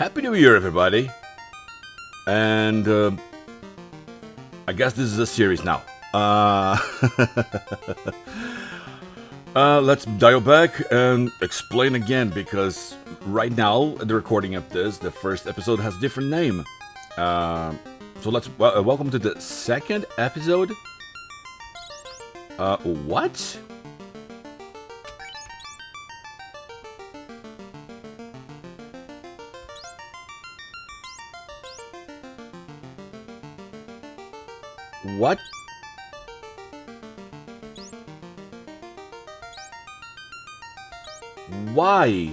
Happy New Year, everybody. And I guess this is a series now. Let's dial back and explain again, because right now, at the recording of this, the first episode has a different name. So let's welcome to the second episode. What? What? Why?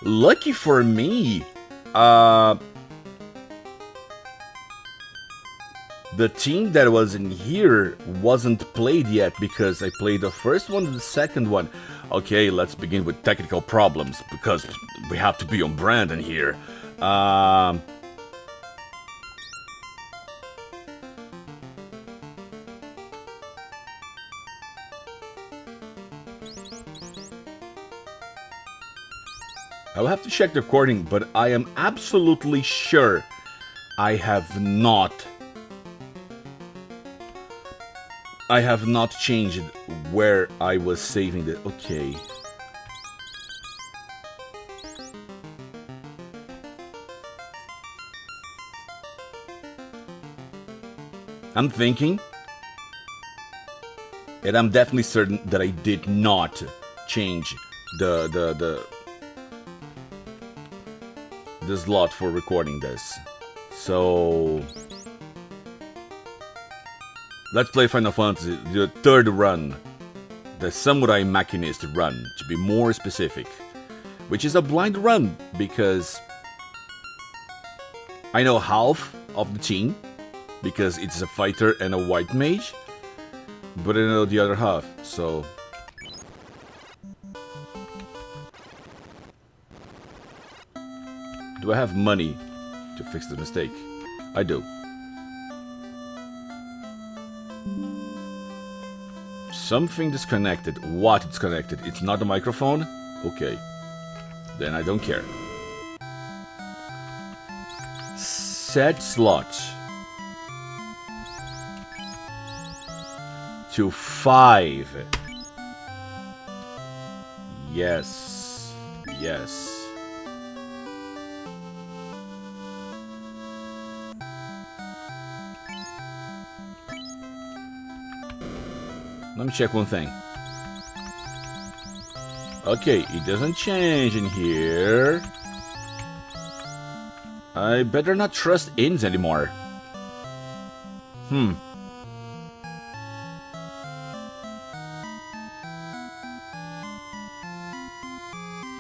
Lucky for me, the team that was in here wasn't played yet, because I played the first one and the second one. Okay, let's begin with technical problems, because we have to be on brand in here. I'll have to check the recording, but I am absolutely sure I have not changed where I was saving the... Okay. I'm thinking, and I'm definitely certain that I did not change the slot for recording this. So let's play Final Fantasy, the third run, the Samurai Machinist run, to be more specific, which is a blind run, because I know half of the team, because it's a fighter and a white mage, but I know the other half, so... Do I have money to fix the mistake? I do. Something disconnected. What disconnected? It's not the microphone? Okay. Then I don't care. Set slot to 5. Yes. Yes. Let me check one thing. Okay, it doesn't change in here. I better not trust ins anymore.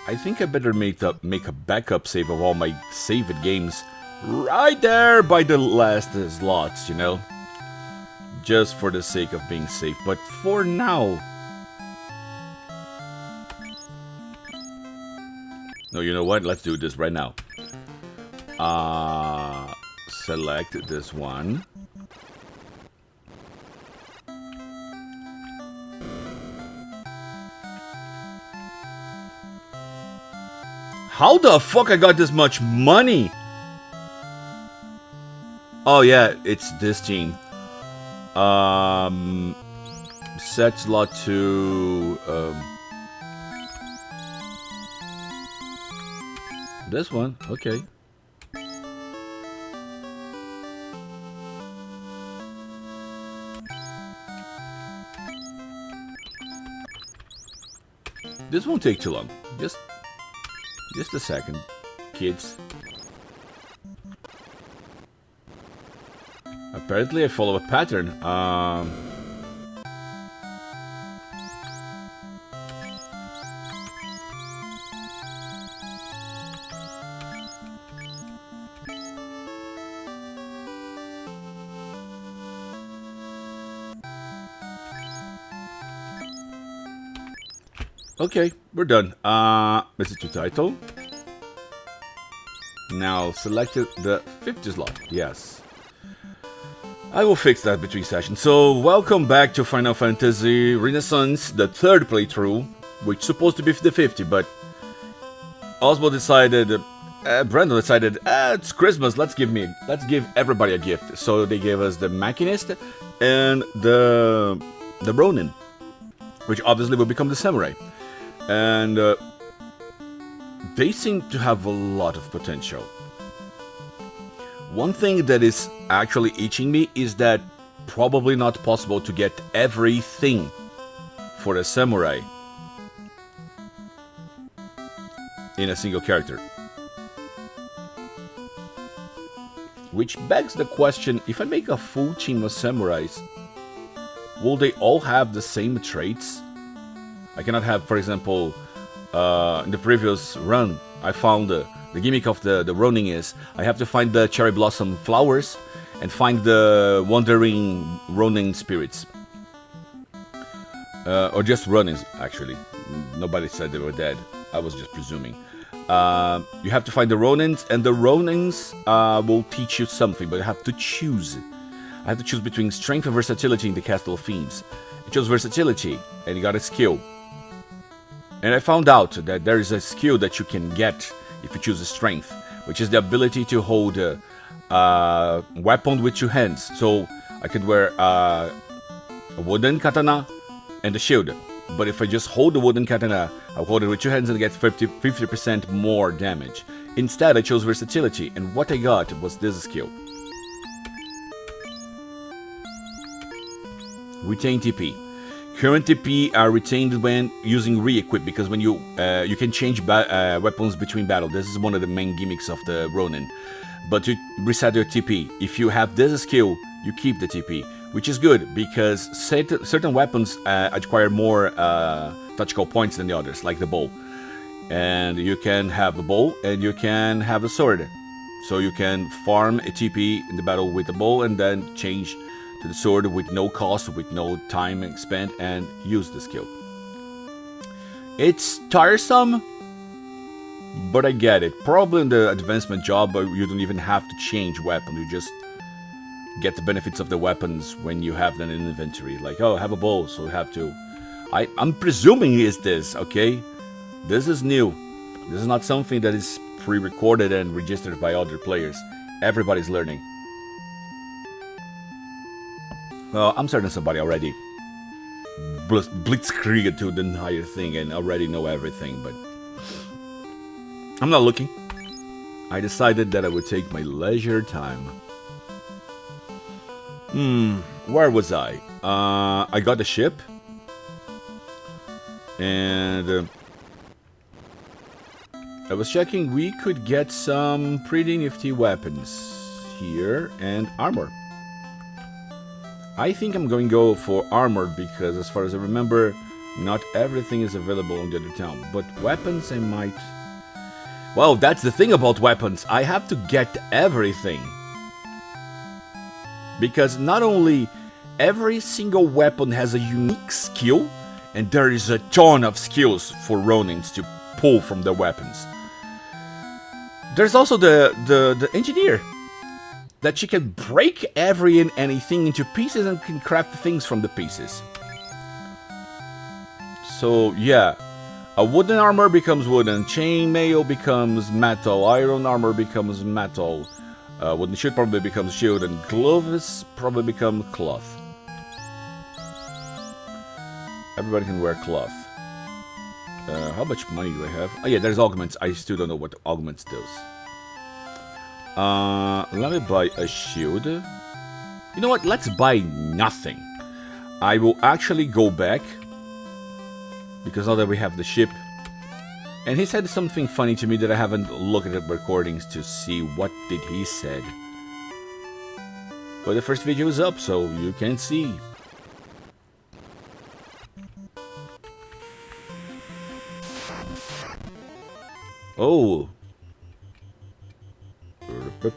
I think I better make a backup save of all my saved games right there by the last slots, you know? Just for the sake of being safe, but for now... No, you know what? Let's do this right now. Select this one. How the fuck I got this much money? Oh yeah, it's this team. Set slot to this one. Okay. This won't take too long. Just a second, kids. Apparently I follow a pattern. Okay, we're done. Message to title. Now select the 50 slot. Yes. I will fix that between sessions. So, welcome back to Final Fantasy Renaissance, the third playthrough, which is supposed to be the 50, but Oswald decided, Brandon decided, it's Christmas, let's give everybody a gift. So they gave us the Machinist and the Ronin, which obviously will become the Samurai. And they seem to have a lot of potential. One thing that is actually itching me is that probably not possible to get everything for a Samurai in a single character. Which begs the question, if I make a full team of Samurais, will they all have the same traits? I cannot have, for example, in the previous run, I found the gimmick of the Ronin is I have to find the cherry blossom flowers and find the wandering Ronin spirits. Or just Ronins, actually. Nobody said they were dead. I was just presuming. You have to find the Ronins, and the Ronins will teach you something, but you have to choose. I have to choose between strength and versatility in the Castle of Fiends. I chose versatility, and you got a skill. And I found out that there is a skill that you can get if you choose a strength, which is the ability to hold a weapon with two hands. So I could wear a wooden katana and a shield. But if I just hold the wooden katana, I'll hold it with two hands and get 50% more damage. Instead, I chose versatility, and what I got was this skill. Retain TP. Current TP are retained when using re-equip, because when you can change weapons between battle. This is one of the main gimmicks of the Ronin. But to reset your TP, if you have this skill, you keep the TP, which is good because certain weapons acquire more tactical points than the others, like the bow. And you can have a bow and you can have a sword. So you can farm a TP in the battle with the bow and then change to the sword with no cost, with no time spent, and use the skill. It's tiresome, but I get it. Probably in the advancement job, you don't even have to change weapon. You just get the benefits of the weapons when you have them in inventory. Like, oh, I have a bow, so you have to... I'm presuming is this, okay? This is new. This is not something that is pre-recorded and registered by other players. Everybody's learning. Well, I'm certain somebody already blitzkrieg to the entire thing and already know everything, but I'm not looking. I decided that I would take my leisure time. Where was I? I got the ship. And I was checking, we could get some pretty nifty weapons here and armor. I think I'm going to go for armor because as far as I remember, not everything is available in the other town. But weapons I might... Well, that's the thing about weapons. I have to get everything. Because not only every single weapon has a unique skill, and there is a ton of skills for Ronins to pull from the weapons. There's also the engineer. That she can break every and anything into pieces and can craft things from the pieces. So yeah, a wooden armor becomes wooden, chainmail becomes metal, iron armor becomes metal, wooden shield probably becomes shield, and gloves probably become cloth. Everybody can wear cloth. How much money do I have? Oh yeah, there's augments. I still don't know what augments does. Let me buy a shield. You know what? Let's buy nothing. I will actually go back. Because now that we have the ship. And he said something funny to me that I haven't looked at the recordings to see what did he said. But the first video is up, so you can see. Oh.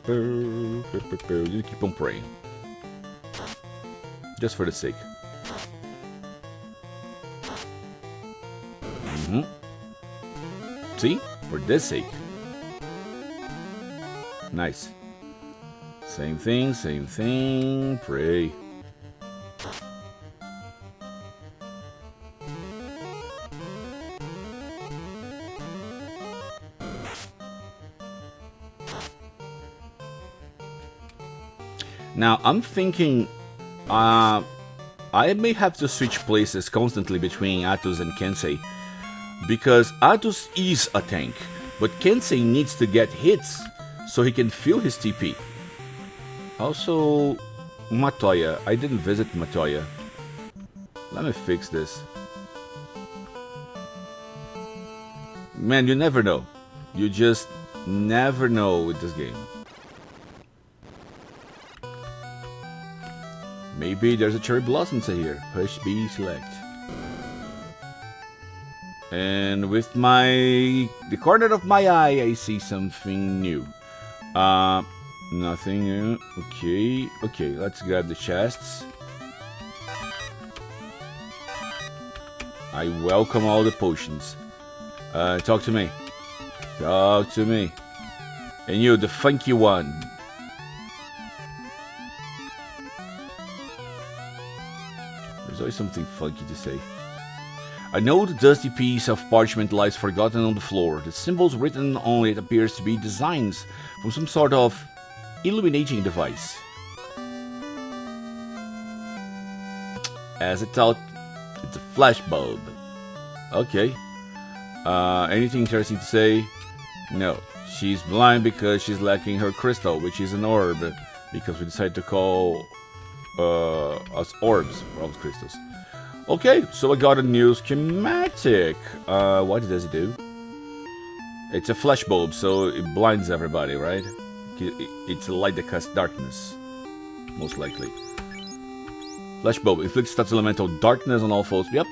You keep on praying. Just for the sake. See? For this sake. Nice. Same thing, same thing. Pray. Now, I'm thinking, I may have to switch places constantly between Atus and Kensei, because Atus is a tank, but Kensei needs to get hits so he can fill his TP. Also, Matoya. I didn't visit Matoya. Let me fix this. Man, you never know. You just never know with this game. Maybe there's a cherry blossom here. Push B, select. And with the corner of my eye, I see something new. Nothing new. Okay, let's grab the chests. I welcome all the potions. Talk to me. Talk to me. And you, the funky one. There's always something funky to say. I know the dusty piece of parchment lies forgotten on the floor. The symbols written on it appears to be designs from some sort of illuminating device. As I thought, it's a flash bulb. Okay. Anything interesting to say? No. She's blind because she's lacking her crystal, which is an orb. Because we decided to call us orbs, crystals. Okay, so I got a new schematic. What does it do? It's a flash bulb, so it blinds everybody, right? It's a light that casts darkness, most likely. Flash bulb inflicts status elemental darkness on all foes. Yep.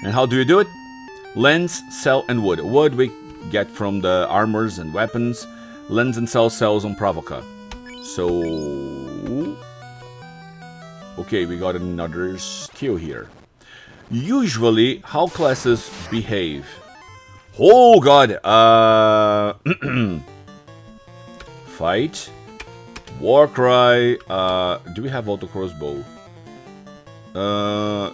And how do you do it? Lens, cell, and wood. Wood we get from the armors and weapons. Lens and cell cells on Pravoka. So... okay, we got another skill here. Usually, how classes behave. Oh god! Fight. Warcry. Do we have auto crossbow?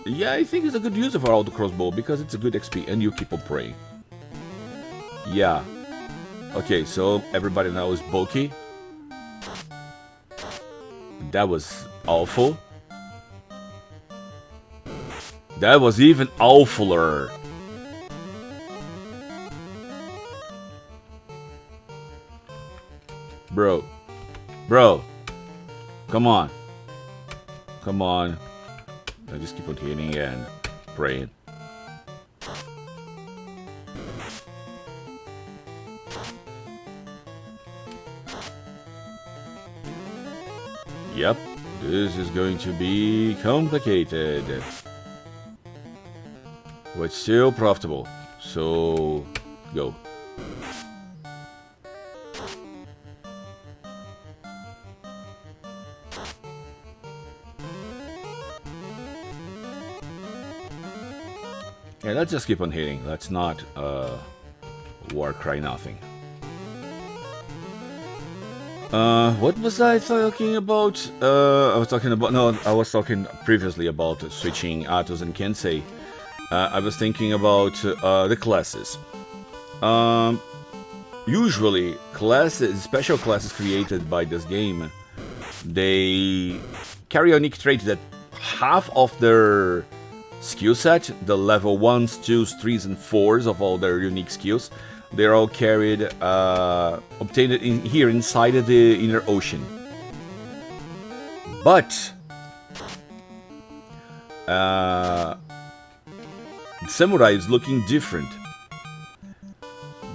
Yeah, I think it's a good use of our auto crossbow because it's a good XP and you keep on praying. Yeah. Okay, so everybody now is bulky. That was awful. That was even awfuler. Bro. Come on. Come on. I just keep on hitting and praying. Yep. This is going to be complicated. But still profitable. So, go. Yeah, let's just keep on hitting. Let's not war cry nothing. What was I talking about? I was talking previously about switching Atos and Kensei. I was thinking about the classes. Usually, special classes created by this game, they carry a unique trait that half of their skill set, the level 1s, 2s, 3s, and 4s of all their unique skills, they're all carried, obtained here inside of the inner ocean. But Samurai is looking different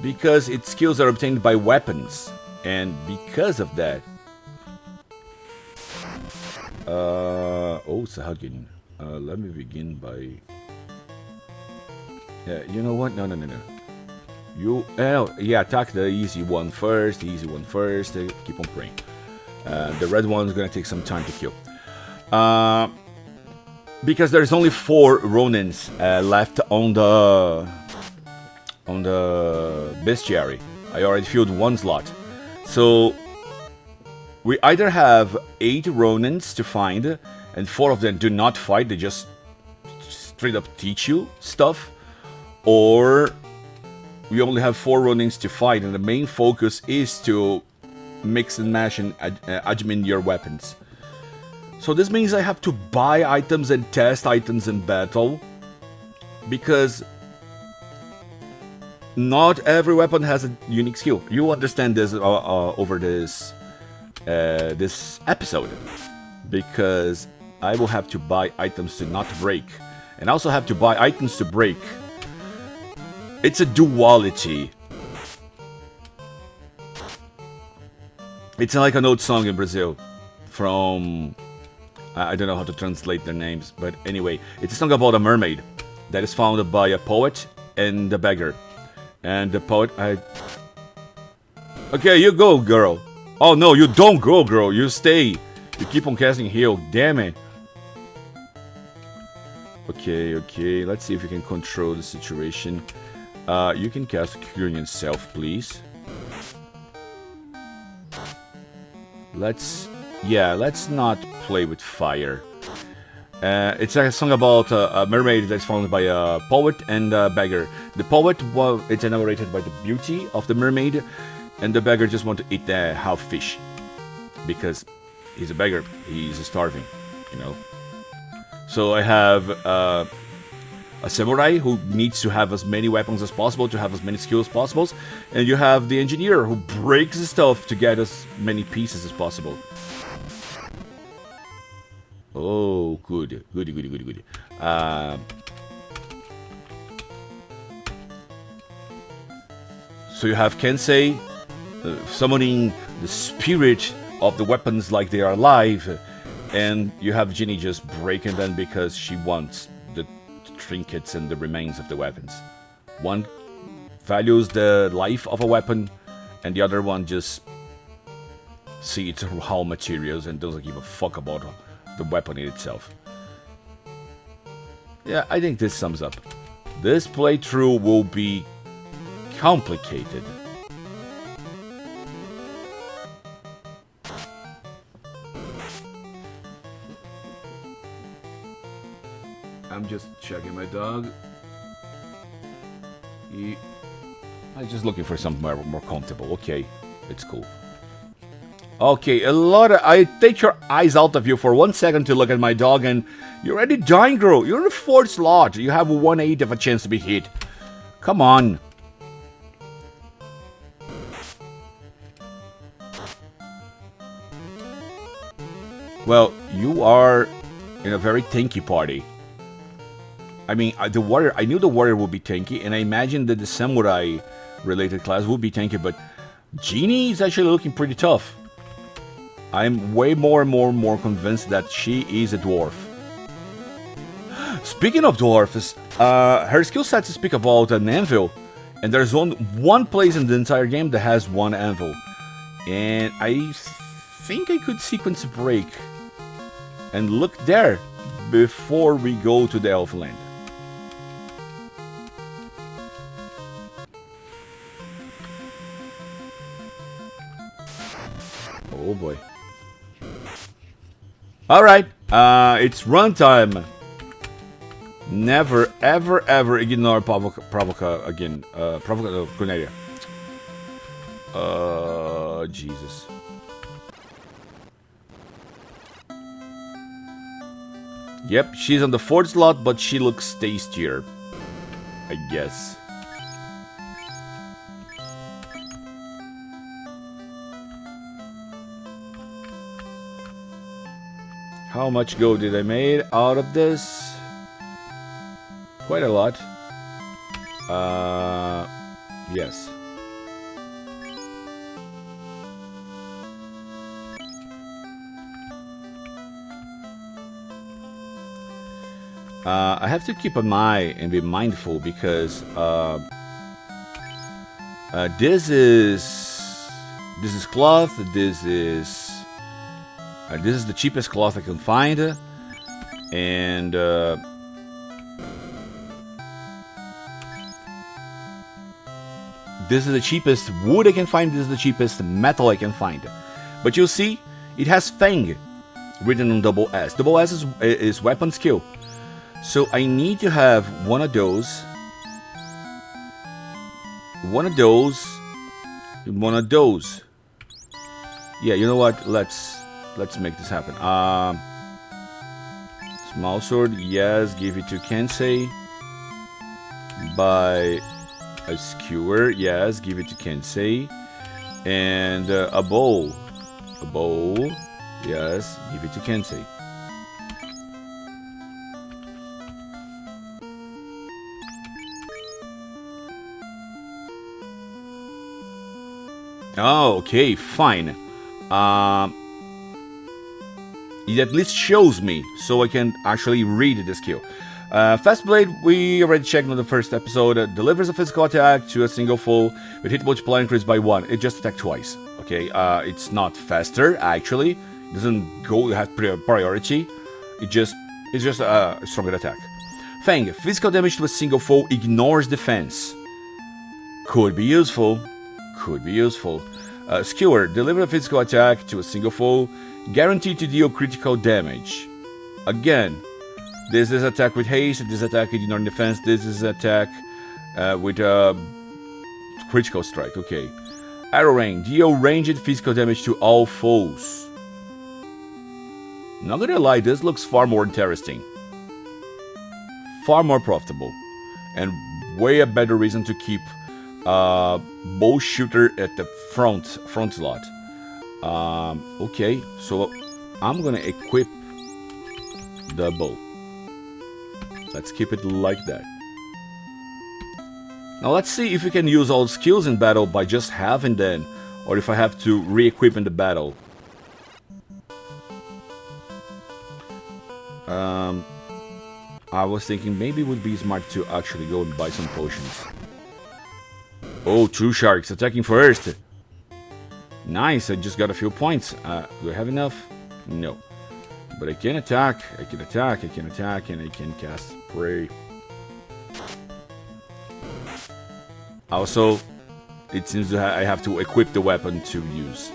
because its skills are obtained by weapons, and because of that, oh, Sahagin. Let me begin by. Yeah, you know what? No. Yeah, attack the easy one first. Keep on praying. The red one is gonna take some time to kill. Because there's only 4 Ronins left on the bestiary. I already filled 1 slot, so we either have 8 Ronins to find, and 4 of them do not fight, they just straight up teach you stuff, or we only have 4 Ronins to fight, and the main focus is to mix and mash and admin your weapons. So this means I have to buy items and test items in battle, because not every weapon has a unique skill. You understand this over this episode, because I will have to buy items to not break, and also have to buy items to break. It's a duality. It's like an old song in Brazil from... I don't know how to translate their names, but anyway, it's a song about a mermaid that is found by a poet and a beggar. And the poet, okay, you go, girl. Oh no, you don't go, girl. You stay. You keep on casting heal. Damn it. Okay. Let's see if you can control the situation. You can cast Curing yourself, please. Let's not play with fire. It's a song about a mermaid that's found by a poet and a beggar. The poet, well, it's enamored by the beauty of the mermaid, and the beggar just wants to eat the half fish. Because he's a beggar, he's starving, you know. So I have a samurai who needs to have as many weapons as possible, to have as many skills as possible, and you have the engineer who breaks the stuff to get as many pieces as possible. Oh, good. So you have Kensei summoning the spirit of the weapons like they are alive, and you have Ginny just breaking them because she wants the trinkets and the remains of the weapons. One values the life of a weapon, and the other one just sees its raw materials and doesn't give a fuck about the weapon in itself. Yeah, I think this sums up. This playthrough will be complicated. I'm just checking my dog. I'm just looking for something more comfortable. Okay, it's cool. Okay, I take your eyes out of you for 1 second to look at my dog, and you're already dying, girl. You're in the 4th slot. You have 1/8 of a chance to be hit. Come on. Well, you are in a very tanky party. I mean, the warrior. I knew the warrior would be tanky, and I imagined that the samurai-related class would be tanky, but Genie is actually looking pretty tough. I'm way more and more convinced that she is a dwarf. Speaking of dwarfs, her skill sets speak about an anvil, and there's one place in the entire game that has one anvil. And I think I could sequence break and look there before we go to the Elfland. Oh boy. Alright, it's runtime. Never, ever ignore Provoca again. Provoca Cornelia. Jesus. Yep, she's on the 4th slot, but she looks tastier, I guess. How much gold did I made out of this? Quite a lot. Yes. I have to keep an eye and be mindful because this is cloth. This is the cheapest cloth I can find, and this is the cheapest wood I can find. This is the cheapest metal I can find. But you'll see, It has Fang written on double S. Double S is weapon skill. So I need to have one of those. One of those. One of those. Yeah, you know what? Let's make this happen. Small sword, yes, give it to Kensei. By a skewer, yes, give it to Kensei. And a bowl. A bowl, yes, give it to Kensei. Oh, okay, fine. It at least shows me, so I can actually read the skill. Fast Blade, we already checked on the first episode. Delivers a physical attack to a single foe with hit multiplier increased by 1. It just attacked twice. Okay, it's not faster actually. It doesn't go have priority. It's just a stronger attack. Fang, physical damage to a single foe ignores defense. Could be useful. Could be useful. Skewer, deliver a physical attack to a single foe, guaranteed to deal critical damage. Again, this is attack with haste, this attack with ignore defense, this is attack with critical strike. Okay. Arrow Rain, deal ranged physical damage to all foes. Not gonna lie, this looks far more interesting. Far more profitable. And way a better reason to keep bow shooter at the front slot. Okay, so I'm gonna equip the bow. Let's keep it like that. Now let's see if we can use all skills in battle by just having them, or if I have to re-equip in the battle. I was thinking maybe it would be smart to actually go and buy some potions. Oh, two sharks attacking first. Nice, I just got a few points. Do I have enough? No. But I can attack, I can attack, I can attack, and I can cast spray. Also, it seems that I have to equip the weapon to use.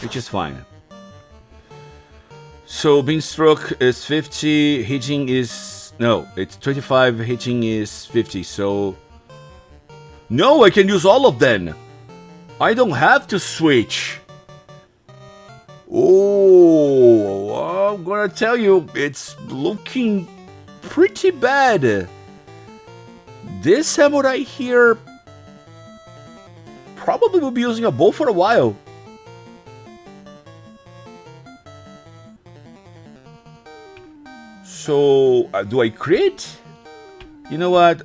Which is fine. So, being struck is 50, hitting is... No, it's 25, hitting is 50, so... No, I can use all of them! I don't have to switch! Oh, I'm gonna tell you, it's looking pretty bad. This samurai here probably will be using a bow for a while. So, do I crit? You know what?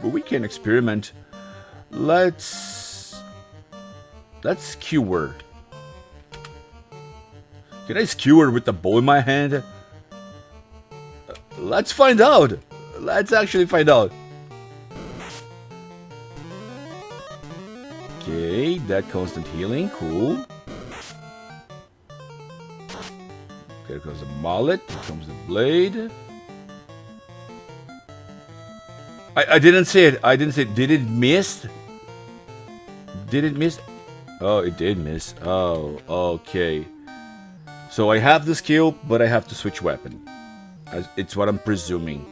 We can experiment. Let's skewer. Can I skewer with the bow in my hand? Let's find out. Let's actually find out. Okay, that constant healing, cool. There comes the mallet, here comes the blade. I didn't see it, Did it miss? Did it miss? Oh, it did miss. Oh, okay. So I have the skill, but I have to switch weapon. It's what I'm presuming.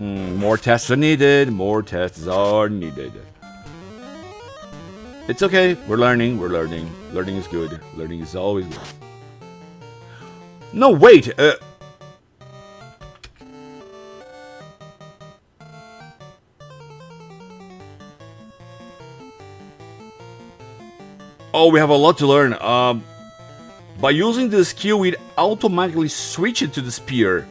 More tests are needed. More tests are needed. It's okay. We're learning. We're learning. Learning is good. Learning is always good. No, wait. Oh, we have a lot to learn. By using the skill, we automatically switch it to the spear.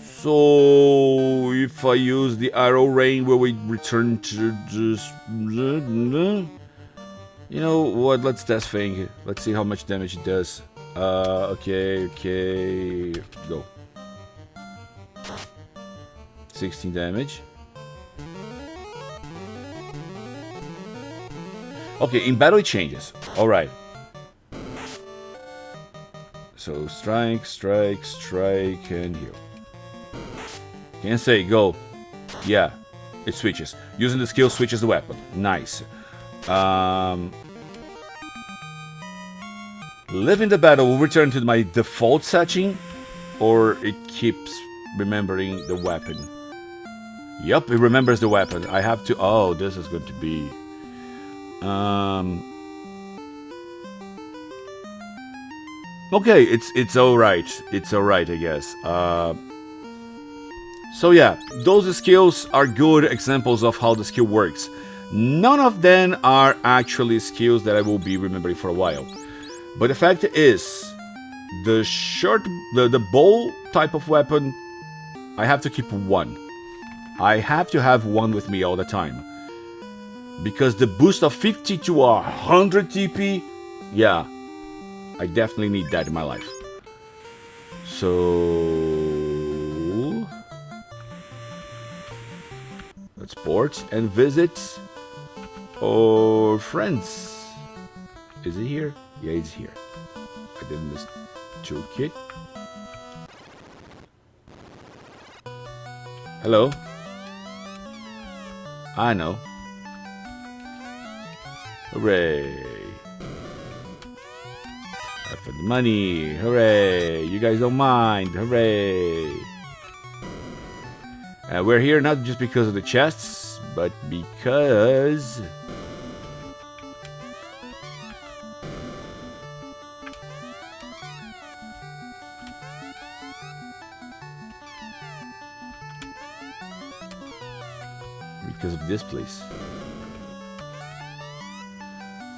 So, if I use the arrow rain, will we return to just... You know what, let's test Fang. Let's see how much damage it does. Okay, go. 16 damage. Okay, in battle it changes. Alright. So, strike, and heal. Can say go. Yeah, it switches. Using the skill switches the weapon. Nice. Living the battle will return to my default setting, or it keeps remembering the weapon. Yup, it remembers the weapon. I have to. Oh, this is going to be. Okay, it's all right. It's all right, I guess. So yeah, those skills are good examples of how the skill works. None of them are actually skills that I will be remembering for a while. But the fact is, the bow type of weapon, I have to keep one. I have to have one with me all the time. Because the boost of 50 to 100 TP, yeah, I definitely need that in my life. So let's port and visit our friends. Is he here? Yeah, he's here. I didn't miss toolkit. Hello. I know. Hooray. For the money. Hooray. You guys don't mind. Hooray. We're here not just because of the chests, but because... because of this place.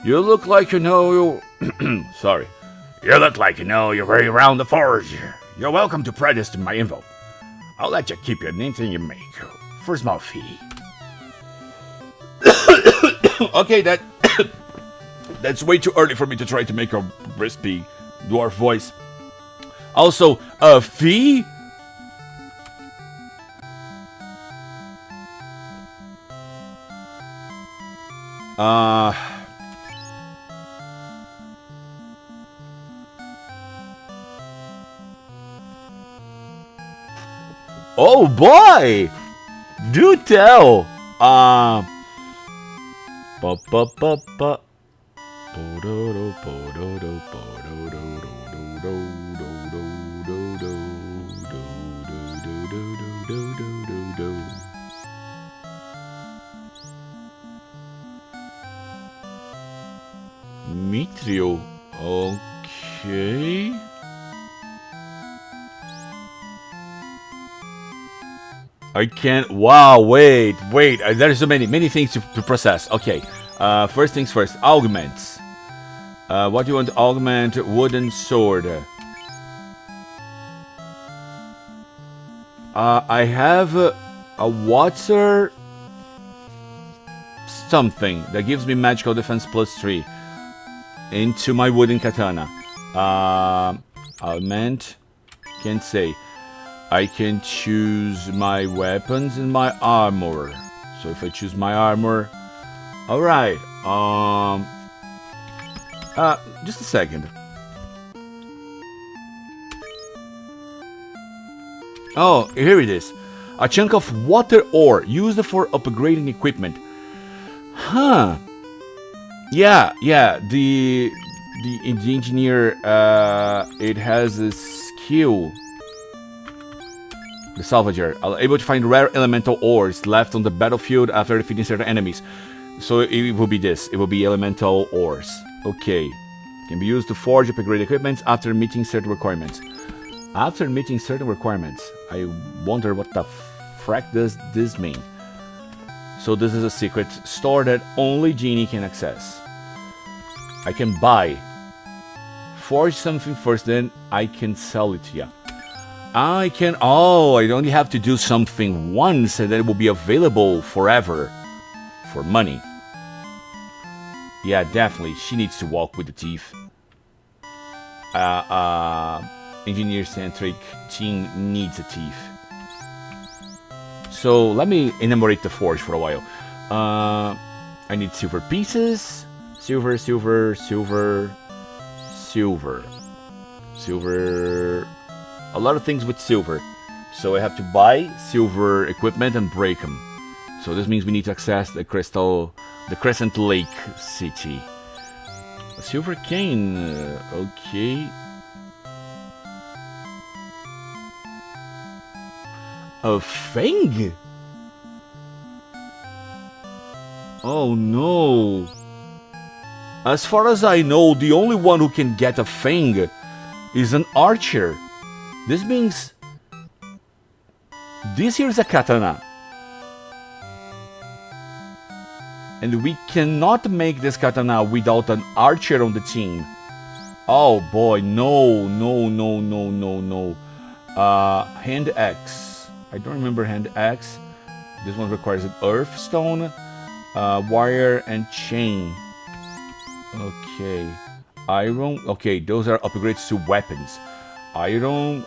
You look like you know... Sorry. You look like you know your way around the forge. You're welcome to practice to my info. I'll let you keep anything you make for a small fee. Okay, that's way too early for me to try to make a crispy dwarf voice. Also, a fee? Oh boy! Do tell! Mithril. Okay. I can't. Wow, wait. There's so many things to process. Okay. First things first. Augments. What do you want to augment? Wooden sword. I have a water something that gives me magical defense +3 into my wooden katana. Augment. Can't say. I can choose my weapons and my armor. So if I choose my armor, all right. Just a second. Oh, here it is. A chunk of water ore used for upgrading equipment. Huh. Yeah. The engineer. It has a skill. The Salvager, able to find rare elemental ores left on the battlefield after defeating certain enemies. So it will be this. It will be elemental ores. Okay. Can be used to forge upgrade equipment after meeting certain requirements. After meeting certain requirements. I wonder what the frack does this mean. So this is a secret store that only Genie can access. I can buy. Forge something first, then I can sell it to you. I can... Oh, I only have to do something once and then it will be available forever. For money. Yeah, definitely. She needs to walk with the teeth. Engineer-centric team needs a teeth. So, let me enumerate the forge for a while. I need silver pieces. Silver. A lot of things with silver. So I have to buy silver equipment and break them. So this means we need to access the Crescent Lake City. A silver cane, okay. A fang? Oh no. As far as I know, the only one who can get a fang is an archer. This means this here is a katana. And we cannot make this katana without an archer on the team. Oh boy, no. Hand axe. I don't remember hand axe. This one requires an earth stone, wire, and chain. Okay. Iron. Okay, those are upgrades to weapons. Iron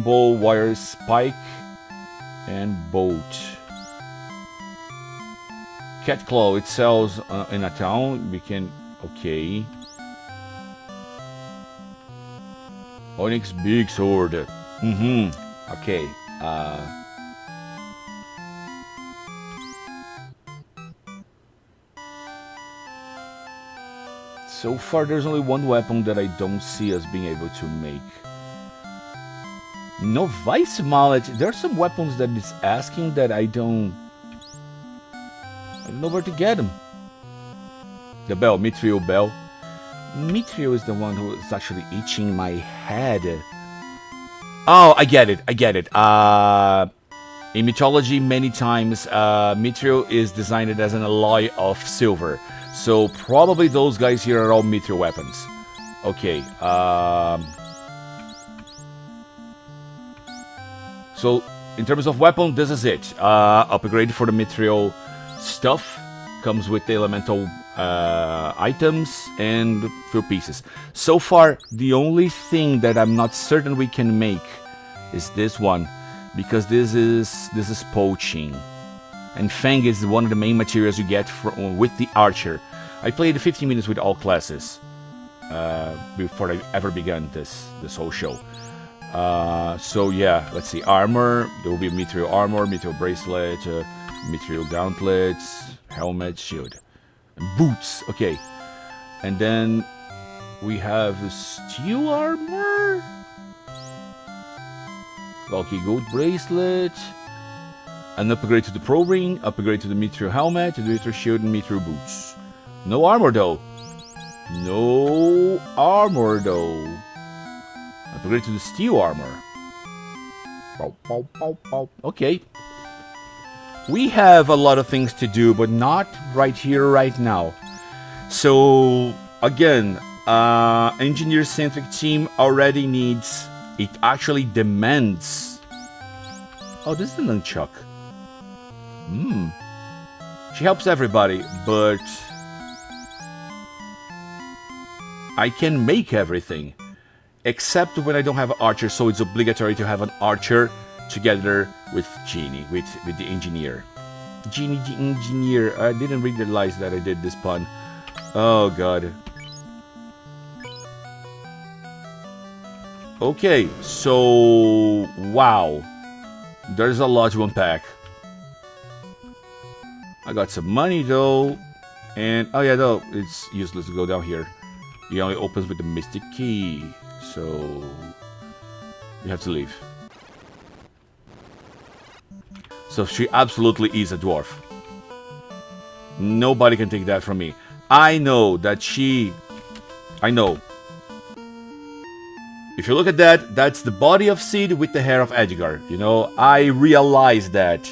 bow, wire spike, and boat. Cat claw, it sells in a town. We can. Okay. Onyx big sword. Okay. So far, there's only one weapon that I don't see us being able to make. No vice mallet. There are some weapons that it's asking that I don't know where to get them. The bell, Mithril bell. Mithril is the one who is actually itching my head. Oh, I get it. In mythology, many times, Mithril is designed as an alloy of silver. So probably those guys here are all Mithril weapons. Okay. So in terms of weapon, this is it. Upgrade for the Mithril stuff comes with the elemental items and a few pieces. So far, the only thing that I'm not certain we can make is this one, because this is poaching, and fang is one of the main materials you get with the archer. I played 15 minutes with all classes before I ever began this whole show. So yeah, let's see. Armor, there will be Mithril armor, Mithril bracelet, Mithril gauntlets, helmet, shield, and boots. Okay, and then we have steel armor, bulky gold bracelet, an upgrade to the pro ring, upgrade to the Mithril helmet, the Mithril shield, and Mithril boots. No armor though. Upgrade to the steel armor. Okay. We have a lot of things to do, but not right here, right now. So, again, engineer-centric team already needs... It actually demands... Oh, this is the nunchuck. She helps everybody, but... I can make everything. Except when I don't have an archer, so it's obligatory to have an archer together with Genie, with the engineer. Genie the engineer. I didn't realize that I did this pun. Oh god. Okay, so wow. There's a lot to unpack. I got some money though. And oh yeah, though it's useless to go down here. It only opens with the mystic key. So we have to leave. So she absolutely is a dwarf. Nobody can take that from me. I know that she... I know. If you look at that, that's the body of Sid with the hair of Edgar. You know, I realize that.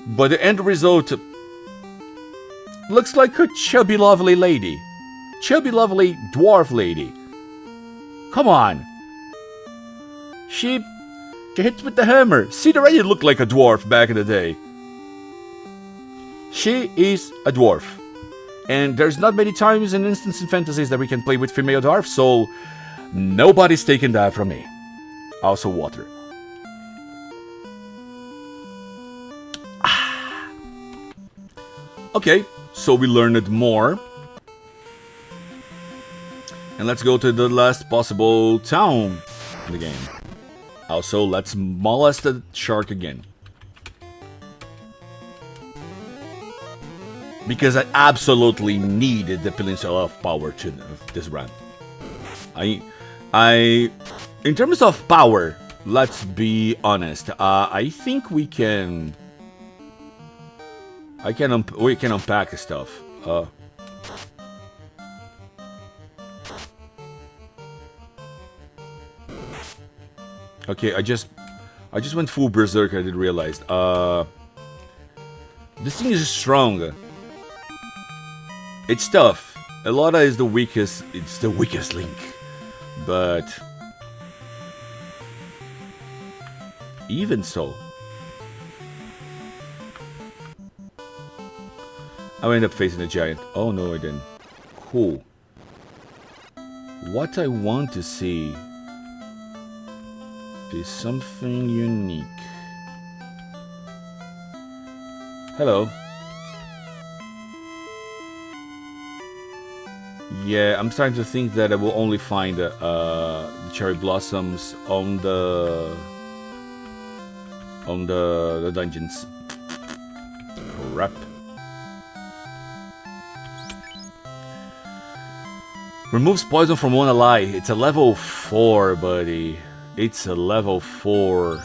But the end result looks like a chubby lovely lady. Chubby lovely dwarf lady. Come on. She hits with the hammer. Sid already looked like a dwarf back in the day. She is a dwarf. And there's not many times and instances in fantasies that we can play with female dwarfs, so nobody's taking that from me. Also water. Okay, so we learned more. And let's go to the last possible town in the game. Also, let's molest the shark again. Because I absolutely needed the Peninsula of Power to this run. In terms of power, let's be honest. I think we can unpack stuff. Okay, I just went full berserk. I didn't realize. This thing is strong. It's tough. Elora is the weakest. It's the weakest link, but even so, I end up facing a giant. Oh no, I didn't. Cool. What I want to see is something unique. Hello. Yeah, I'm starting to think that I will only find the cherry blossoms on the dungeons. Crap. Removes poison from one ally. It's a level 4, buddy. It's a level 4.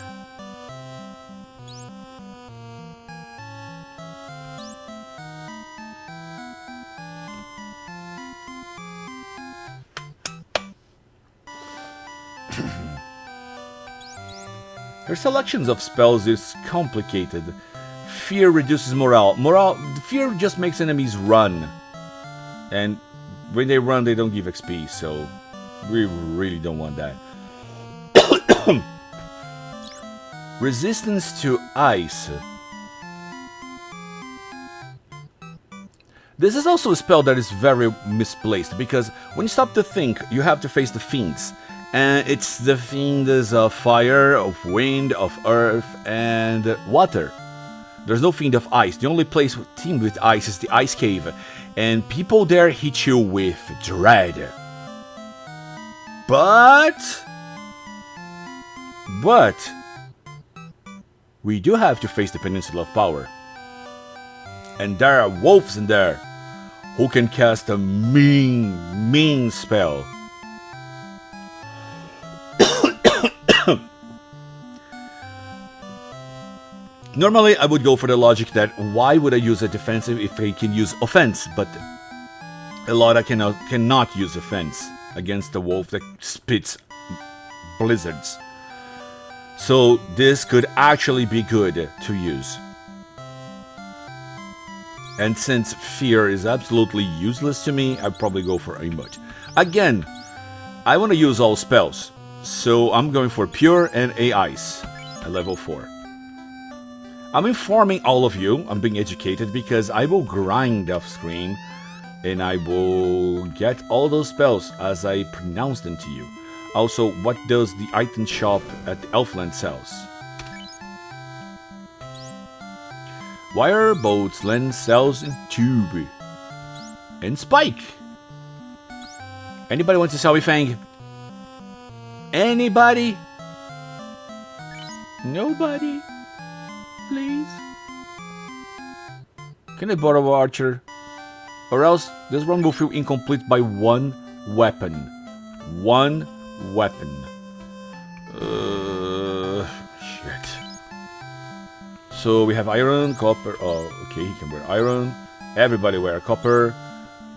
Her selections of spells is complicated. Fear reduces morale. Fear just makes enemies run. And when they run, they don't give XP, so we really don't want that. Resistance to ice. This is also a spell that is very misplaced, because when you stop to think, you have to face the fiends. And it's the fiends of fire, of wind, of earth, and water. There's no fiend of ice. The only place teamed with ice is the ice cave. And people there hit you with dread. But we do have to face the Peninsula of Power. And there are wolves in there who can cast a mean spell. Normally, I would go for the logic that why would I use a defensive if I can use offense? But Elora cannot use offense against the wolf that spits blizzards. So this could actually be good to use. And since fear is absolutely useless to me, I'd probably go for Emote. Again, I want to use all spells. So I'm going for Pure and A Ice at level 4. I'm informing all of you, I'm being educated, because I will grind off screen and I will get all those spells as I pronounce them to you. Also, what does the item shop at Elfland sells? Wire, bolts, lens, cells, and tube. And spike. Anybody want to sell me Fang? Anybody? Nobody? Please? Can I borrow Archer? Or else this run will feel incomplete by one weapon. One weapon. Shit. So we have iron, copper. Oh, okay, he can wear iron. Everybody wear copper.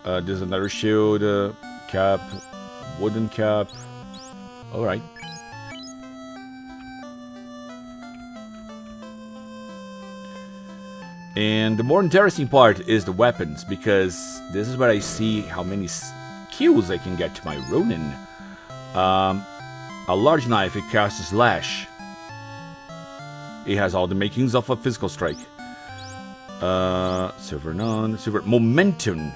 There's another shield, cap, wooden cap. Alright. And the more interesting part is the weapons, because this is where I see how many skills I can get to my Ronin. A large knife, it casts a slash. It has all the makings of a physical strike. Silver non, silver momentum.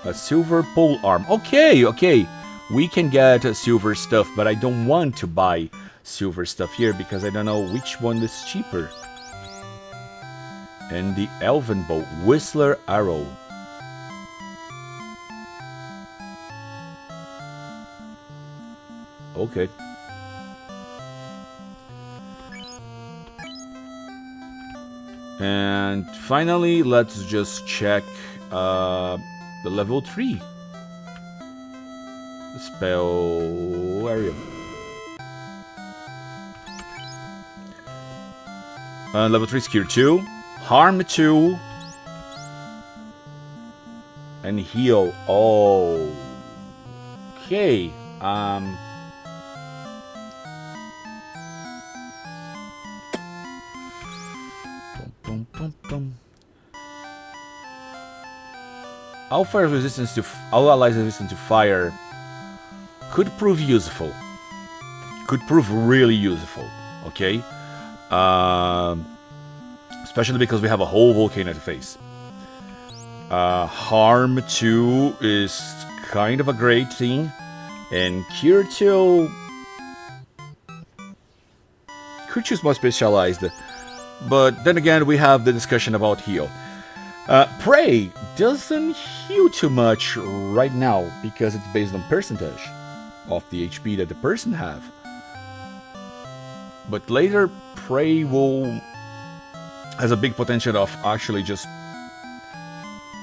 A silver pole arm. Okay. We can get silver stuff, but I don't want to buy silver stuff here because I don't know which one is cheaper. And the Elven Bow, Whistler Arrow. Okay. And finally, let's just check the level 3 spell area. Level 3 is Cure 2, Harm 2, and Heal. Oh, okay. All allies resistance to fire could prove useful. Could prove really useful. Okay. Especially because we have a whole volcano to face. Harm 2 is kind of a great thing, and Cure 2 could choose more specialized. But then again, we have the discussion about heal. Prey doesn't heal too much right now because it's based on percentage of the HP that the person have. But later, Prey has a big potential of actually just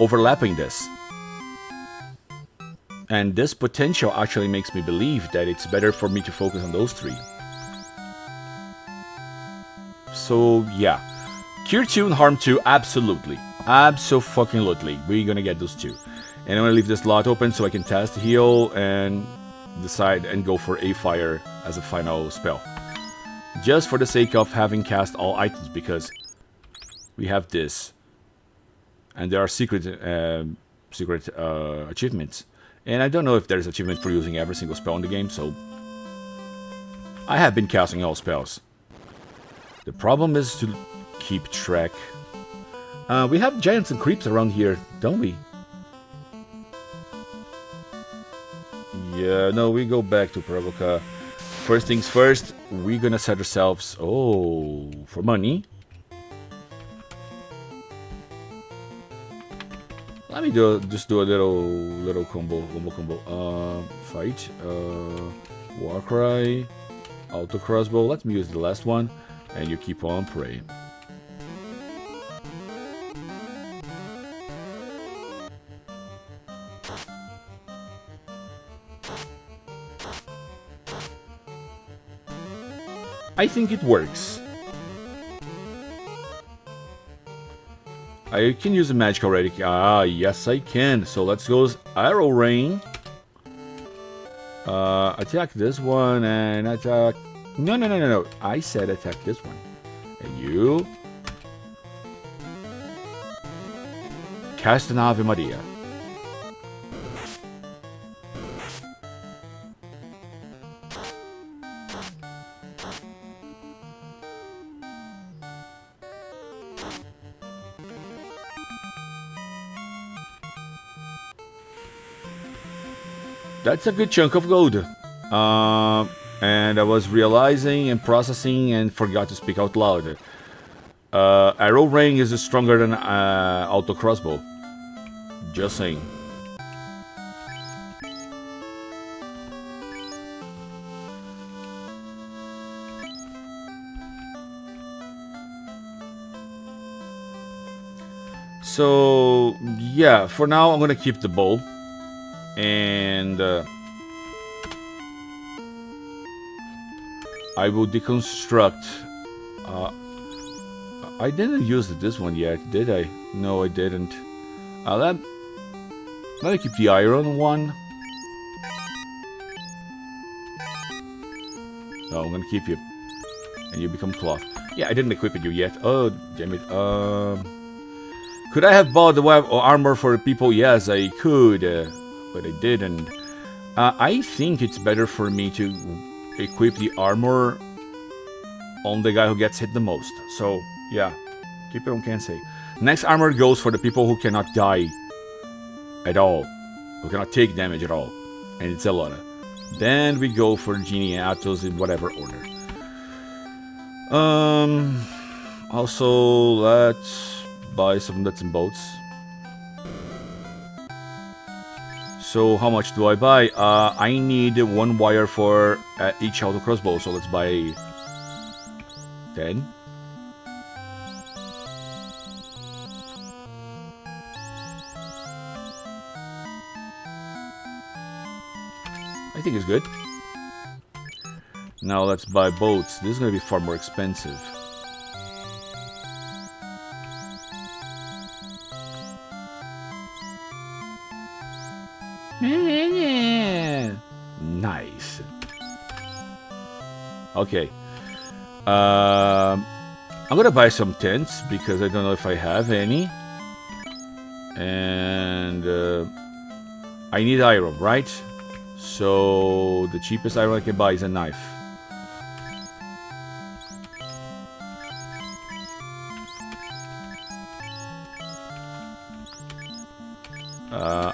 overlapping this. And this potential actually makes me believe that it's better for me to focus on those 3. So yeah, Cure 2 and Harm 2, absolutely. Abso-fucking-lutely. We're gonna get those 2. And I'm gonna leave this slot open so I can test heal and decide and go for a fire as a final spell. Just for the sake of having cast all items, because we have this. And there are secret achievements. And I don't know if there's achievement for using every single spell in the game, so I have been casting all spells. The problem is to keep track. We have giants and creeps around here, don't we? Yeah, no, we go back to Pravoka. First things first, we're gonna set ourselves... Oh, for money. Let me just do a little combo. Fight. Warcry. Auto crossbow. Let me use the last one. And you keep on praying. I think it works. I can use a magic already. Ah, yes I can. So let's go Arrow Rain. Attack this one and attack... No. I said attack this one. And you... Cast an Ave Maria. That's a good chunk of gold. And I was realizing and processing and forgot to speak out loud. Arrow Rain is stronger than Auto Crossbow. Just saying. So, yeah, for now I'm gonna keep the bow. And I will deconstruct. I didn't use this one yet, did I? No, I didn't. Let me keep the iron one. No, I'm gonna keep you. And you become cloth. Yeah, I didn't equip you yet. Oh, damn it. Could I have bought the web or armor for people? Yes, I could. But I didn't. I think it's better for me to equip the armor on the guy who gets hit the most. So, yeah. Keep it on Kensei. Next armor goes for the people who cannot die at all. Who cannot take damage at all. And it's a lot. Then we go for Genie and Atos in whatever order. Also, let's buy some nuts and bolts. So how much do I buy? I need 1 wire for each auto crossbow, so let's buy 10. I think it's good. Now let's buy boats. This is going to be far more expensive. Nice. Okay. I'm gonna buy some tents because I don't know if I have any. And I need iron, right? So the cheapest iron I can buy is a knife.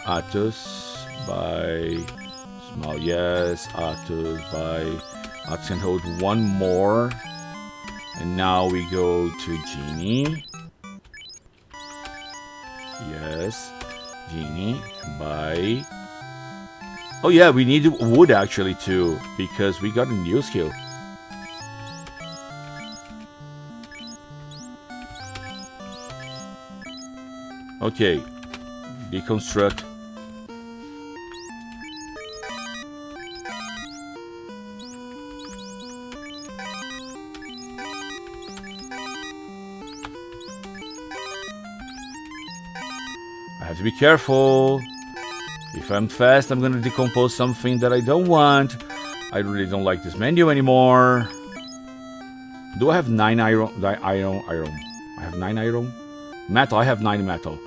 Atos by small, yes. Atos by Atos can hold one more. And now we go to Genie. Yes, Genie by. Oh yeah, we need wood actually too because we got a new skill. Okay, deconstruct. I have to be careful. If I'm fast, I'm gonna decompose something that I don't want. I really don't like this menu anymore. Do I have 9 iron? Iron. I have 9 iron. Metal. I have 9 metal.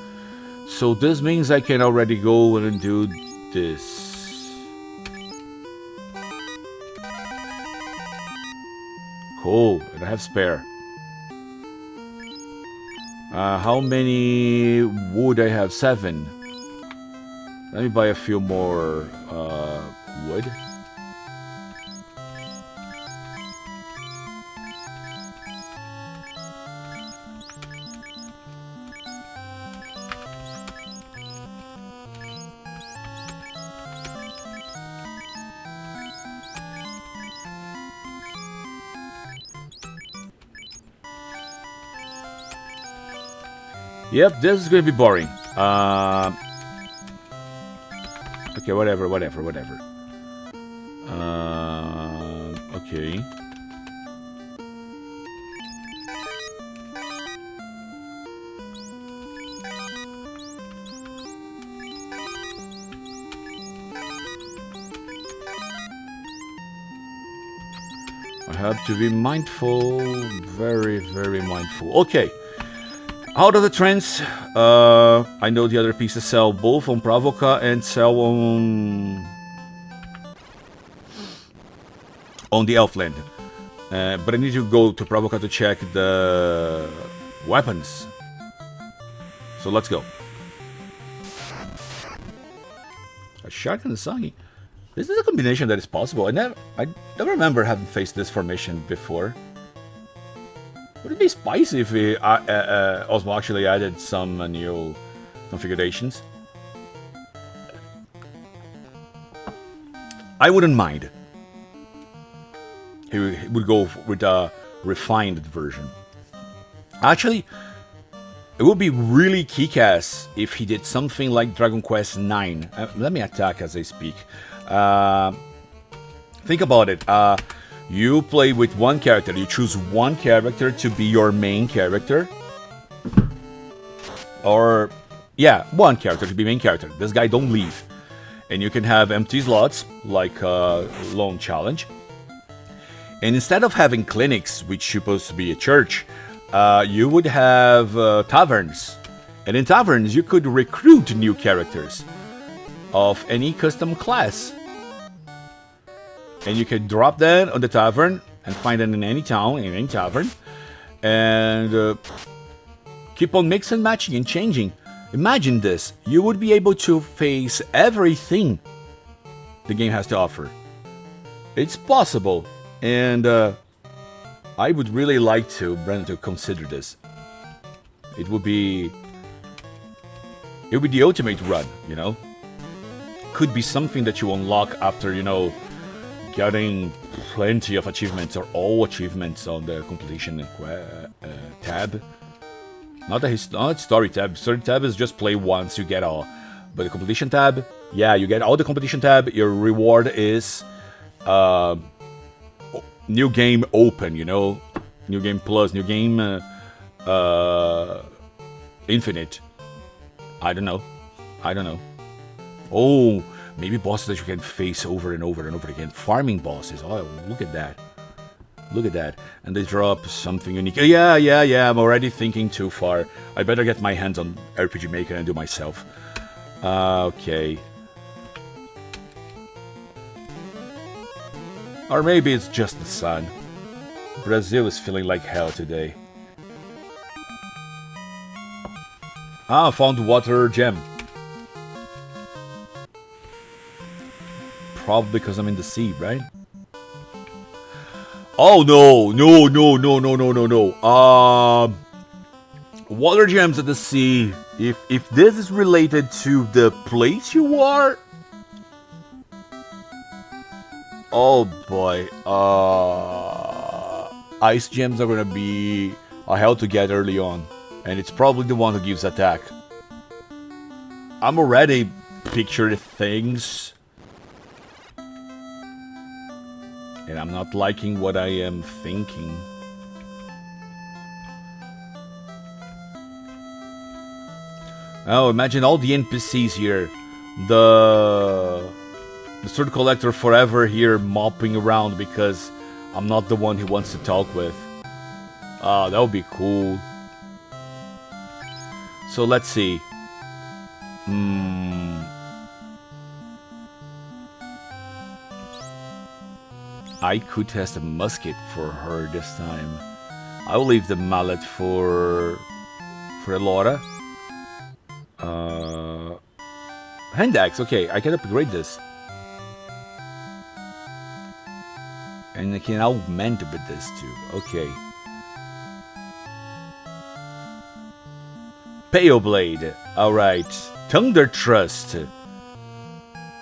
So this means I can already go and do this. Cool. And I have spare. How many wood I have? 7. Let me buy a few more wood. Yep, this is going to be boring. Okay, whatever. Okay. I have to be mindful, very, very mindful. Okay. Out of the trends, I know the other pieces sell both on Pravoka and sell on the Elfland. But I need to go to Pravoka to check the weapons. So let's go. A shark and a Sagi. This is a combination that is possible. I don't remember having faced this formation before. Would it be spicy if Osmo actually added some new configurations? I wouldn't mind. He would go with a refined version. Actually, it would be really kick-ass if he did something like Dragon Quest IX. Let me attack as I speak. Think about it. You play with one character. You choose one character to be your main character. Or, yeah, one character to be main character. This guy don't leave. And you can have empty slots, like Lone Challenge. And instead of having clinics, which is supposed to be a church, you would have taverns. And in taverns, you could recruit new characters of any custom class. And you can drop that on the tavern and find it in any town, in any tavern. And keep on mixing and matching and changing. Imagine this. You would be able to face everything the game has to offer. It's possible. And I would really like Brandon, to consider this. It would be the ultimate run, you know? Could be something that you unlock after, you know, getting plenty of achievements or all achievements on the completion tab. Not story tab. Story tab is just play once, you get all. But the completion tab, Yeah, you get all the competition tab. Your reward is new game open, you know, new game plus, new game infinite. I don't know. Oh, maybe bosses that you can face over and over and over again. Farming bosses. Oh, look at that. And they drop something unique. Yeah. I'm already thinking too far. I better get my hands on RPG Maker and do myself. Okay. Or maybe it's just the sun. Brazil is feeling like hell today. Ah, found water gem. Probably because I'm in the sea, right? Oh no. Water gems at the sea. If this is related to the place you are. Oh boy. Ice gems are gonna be a hell to get early on. And it's probably the one who gives attack. I'm already picturing things. And I'm not liking what I am thinking. Oh, imagine all the NPCs here. The sword collector forever here mopping around because I'm not the one he wants to talk with. Ah, that would be cool. So let's see. I could test a musket for her this time. I will leave the mallet for Elora. Hand axe, okay, I can upgrade this. And I can augment with this too, okay. Pale Blade, alright. Thunder Thrust.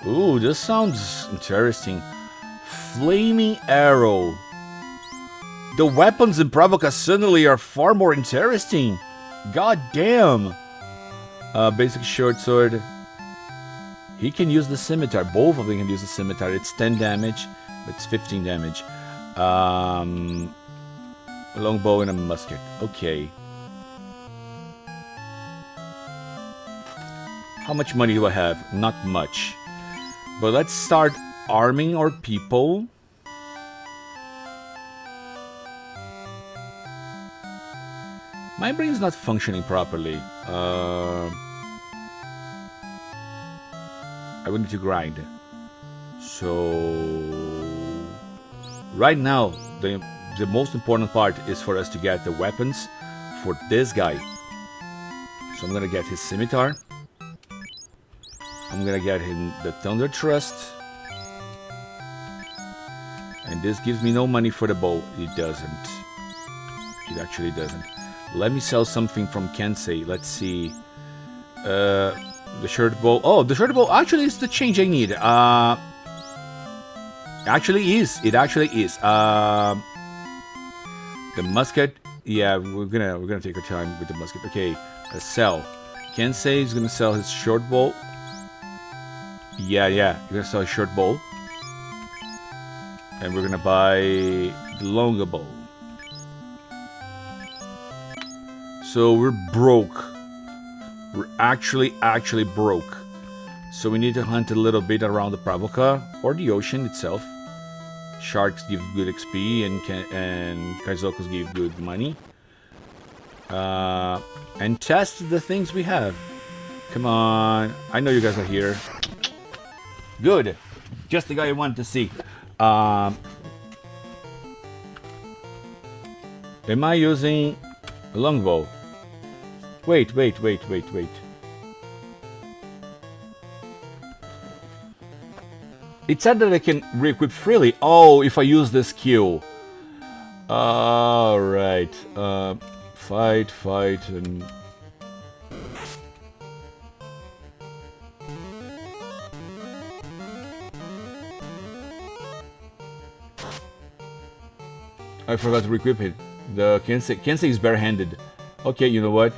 Ooh, this sounds interesting. Flaming Arrow. The weapons in Provoca suddenly are far more interesting. God damn. Basic short sword. He can use the scimitar. Both of them can use the scimitar. It's 10 damage, but it's 15 damage. A longbow and a musket. Okay. How much money do I have? Not much. But let's start arming our people. My brain's not functioning properly. I would need to grind. So right now, the most important part is for us to get the weapons for this guy. So I'm gonna get his scimitar. I'm gonna get him the Thunder Thrust. And this gives me no money for the bow. It doesn't. It actually doesn't. Let me sell something from Kensei. Let's see. The shirt bow. Oh, the shirt bow actually is the change I need. Actually is. It actually is. The musket. Yeah, we're gonna take our time with the musket. Okay, let's sell. Kensei is gonna sell his short bow. Yeah, you're gonna sell his short bow. And we're gonna buy the longer bow. So we're broke. We're actually broke. So we need to hunt a little bit around the Pravoka or the ocean itself. Sharks give good XP and Kaizokos give good money. And test the things we have. Come on. I know you guys are here. Good. Just the guy I wanted to see. Am I using a longbow? Wait. It said that I can re-equip freely. Oh, if I use the skill. Alright. Fight, and... I forgot to re-equip it. The Kensei is barehanded. Okay, you know what?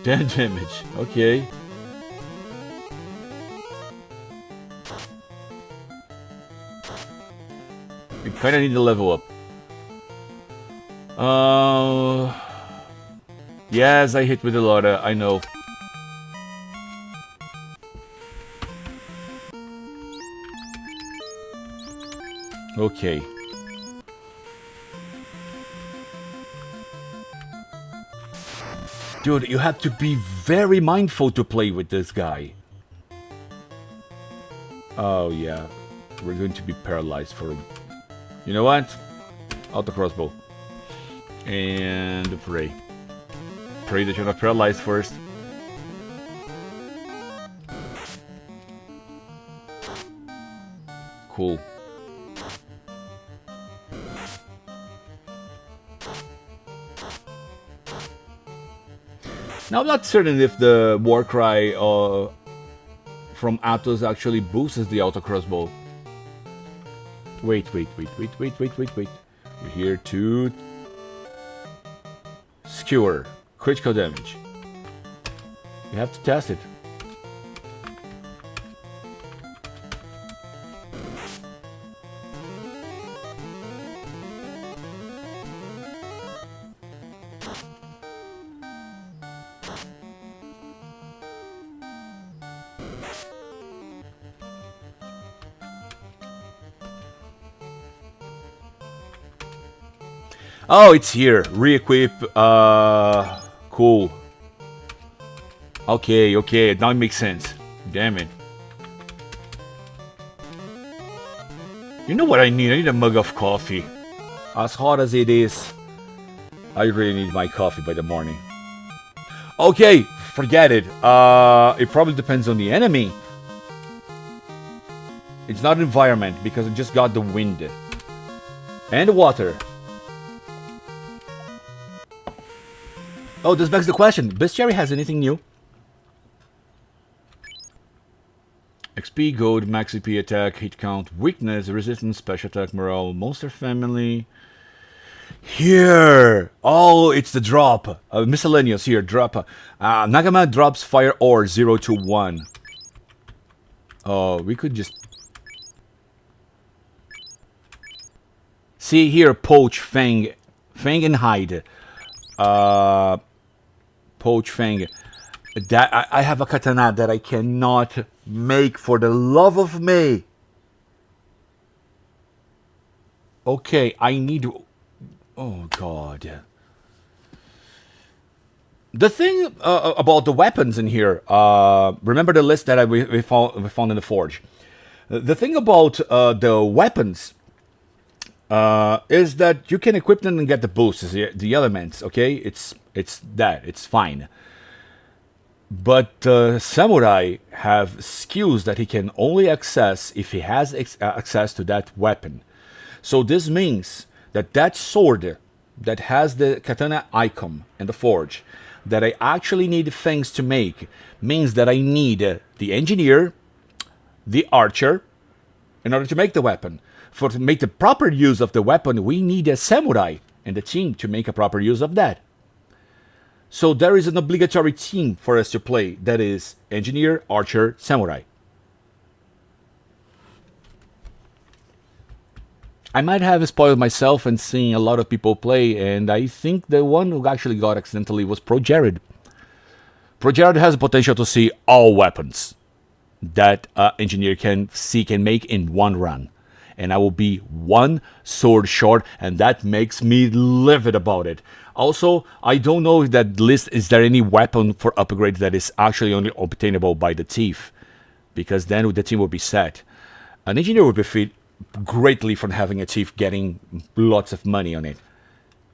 10 damage. Okay. We kinda need to level up. Yes, I hit with a lot. I know. Okay. Dude, you have to be very mindful to play with this guy. Oh, yeah. We're going to be paralyzed for... You know what? Auto crossbow. And pray. Pray that you're not paralyzed first. Cool. Now, I'm not certain if the war cry from Atos actually boosts the auto crossbow. Wait. We're here to skewer critical damage. You have to test it. Oh, it's here. Re-equip. Cool. Okay. Now it makes sense. Damn it. You know what I need? I need a mug of coffee. As hot as it is, I really need my coffee by the morning. Okay, forget it. It probably depends on the enemy. It's not environment because it just got the wind and the water. Oh, this begs the question. Bestiary has anything new? XP, gold, max EP attack, hit count, weakness, resistance, special attack, morale, monster family. Here! Oh, it's the drop. Miscellaneous here, drop. Nagama drops fire ore 0 to 1. Oh, we could just... See here, poach, fang and hide. Poach fang. That I have a katana that I cannot make for the love of me. Okay, I need... Oh, God. The thing about the weapons in here... remember the list that we found in the forge. The thing about the weapons... is that you can equip them and get the boosts, the elements, okay? It's fine. But samurai have skills that he can only access if he has access to that weapon. So this means that that sword that has the katana icon and the forge that I actually need things to make means that I need the engineer, the archer, in order to make the weapon. To make the proper use of the weapon, we need a samurai and the team to make a proper use of that. So there is an obligatory team for us to play. That is engineer, archer, samurai. I might have spoiled myself and seen a lot of people play, and I think the one who actually got accidentally was Pro Jared. Pro Jared has the potential to see all weapons that engineer can make in one run. And I will be one sword short, and that makes me livid about it. Also, I don't know if that list is there any weapon for upgrade that is actually only obtainable by the thief, because then the team will be set. An engineer would benefit greatly from having a thief getting lots of money on it.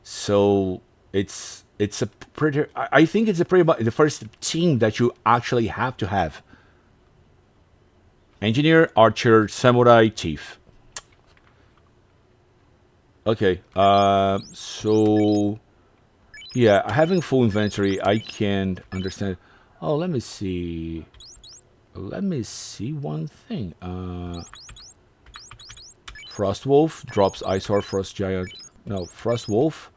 So it's a pretty. I think it's the first team that you actually have to have. Engineer, archer, samurai, thief. Okay, so, yeah, having full inventory, I can understand. Oh, let me see one thing. Frost Wolf drops Ice Ore, Frost Giant. No, Frost Wolf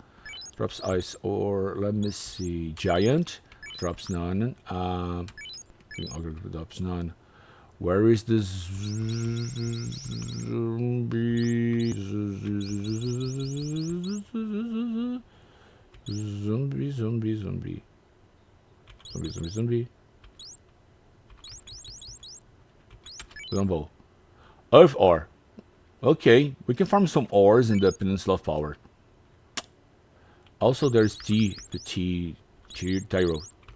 drops Ice Ore, let me see, Giant. drops none. Auger drops none. Where is this zombie? Zombie, zombie, zombie. Zombie, zombie, zombie. Zombo. Earth ore. Okay, we can farm some ores in the Peninsula of Power. Also, there's Tyro.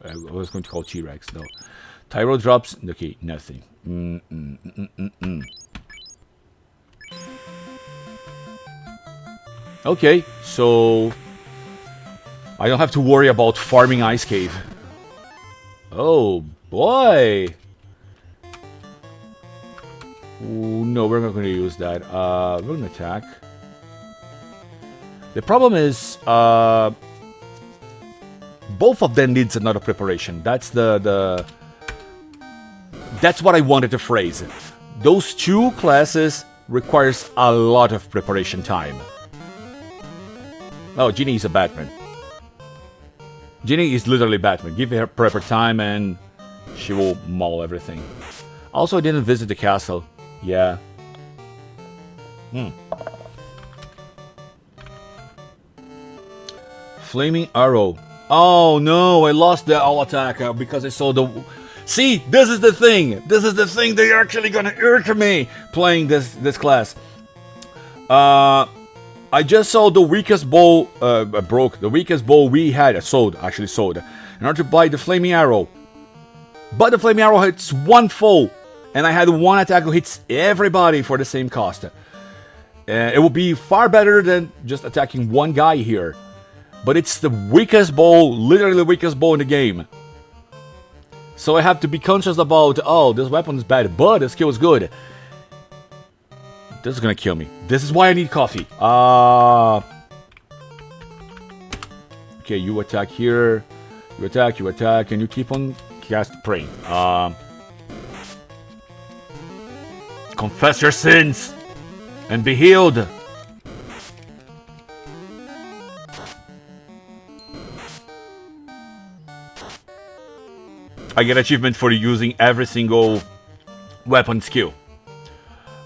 I was going to call T-Rex, no. Tyro drops, okay, nothing. Okay, so I don't have to worry about farming Ice Cave. Oh, boy! Ooh, no, we're not going to use that. We're going to attack. The problem is, both of them needs another preparation. That's that's what I wanted to phrase. Those two classes requires a lot of preparation time. Oh, Ginny is a Batman. Ginny is literally Batman. Give her proper time and she will maul everything. Also, I didn't visit the castle. Yeah. Flaming arrow. Oh no, I lost the all attack because I saw the... See, this is the thing. This is the thing they're actually gonna irk me playing this class. I just saw the weakest bow broke. The weakest bow we had sold in order to buy the flaming arrow. But the flaming arrow hits one foe, and I had one attack who hits everybody for the same cost. It would be far better than just attacking one guy here. But it's the weakest bow, literally the weakest bow in the game. So I have to be conscious about, oh, this weapon is bad, but the skill is good. This is gonna kill me. This is why I need coffee. Okay, you attack here. You attack, and you keep on praying. Confess your sins and be healed. I get achievement for using every single weapon skill.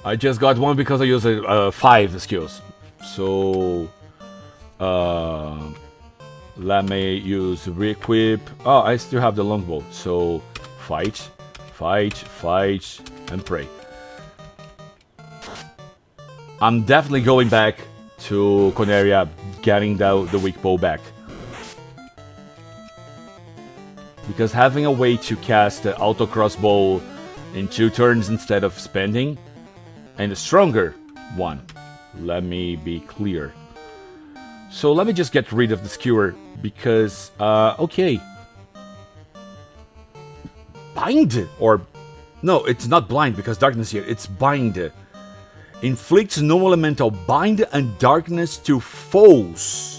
I just got one because I used 5 skills. So, let me use re-equip. Oh, I still have the longbow. So, fight, and pray. I'm definitely going back to Coneria, getting the weak bow back. Because having a way to cast the auto crossbow in 2 turns instead of spending, and a stronger one. Let me be clear. So let me just get rid of the skewer because, okay. Bind, or no, it's not blind because darkness here. It's bind. Inflicts no elemental bind and darkness to foes.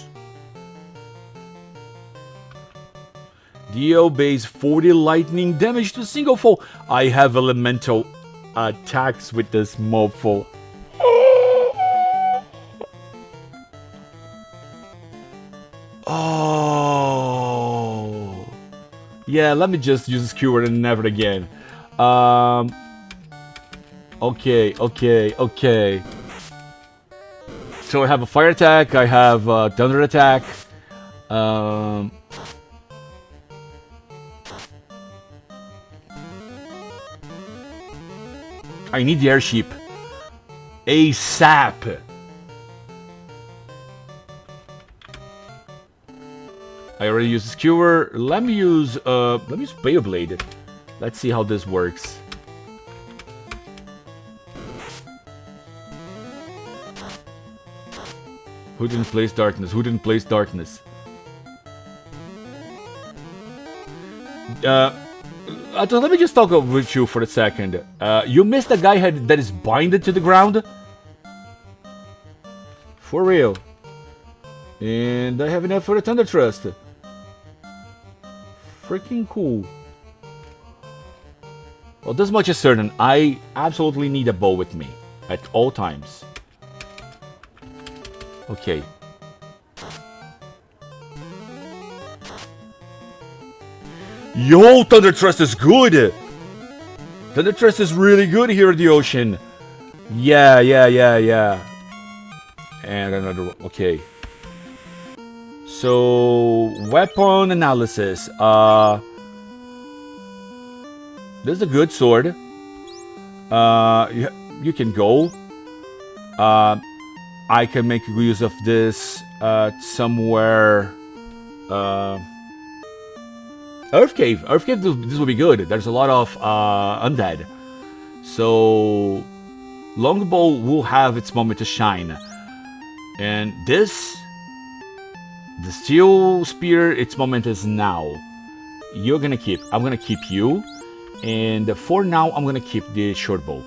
Deal base 40 lightning damage to single foe. I have elemental attacks with this mofo. Oh. Yeah, let me just use Skewer and never again. Okay. So I have a fire attack, I have a thunder attack. I need the airship. ASAP. I already used the skewer. Let me use Beyblade. Let's see how this works. Who didn't place darkness? Who didn't place darkness? Let me just talk with you for a second. You missed a guy that is binded to the ground? For real. And I have enough for a Thunder Trust. Freaking cool. Well, this much is certain. I absolutely need a bow with me at all times. Okay. Yo, Thunder Trust is good! Thunder Trust is really good here in the ocean. Yeah. And another one. Okay. So, weapon analysis. This is a good sword. You can go. I can make use of this somewhere. Earth Cave. Earth Cave, this will be good. There's a lot of undead. So, Longbow will have its moment to shine. And this, the Steel Spear, its moment is now. You're gonna keep. I'm gonna keep you. And for now, I'm gonna keep the short bow.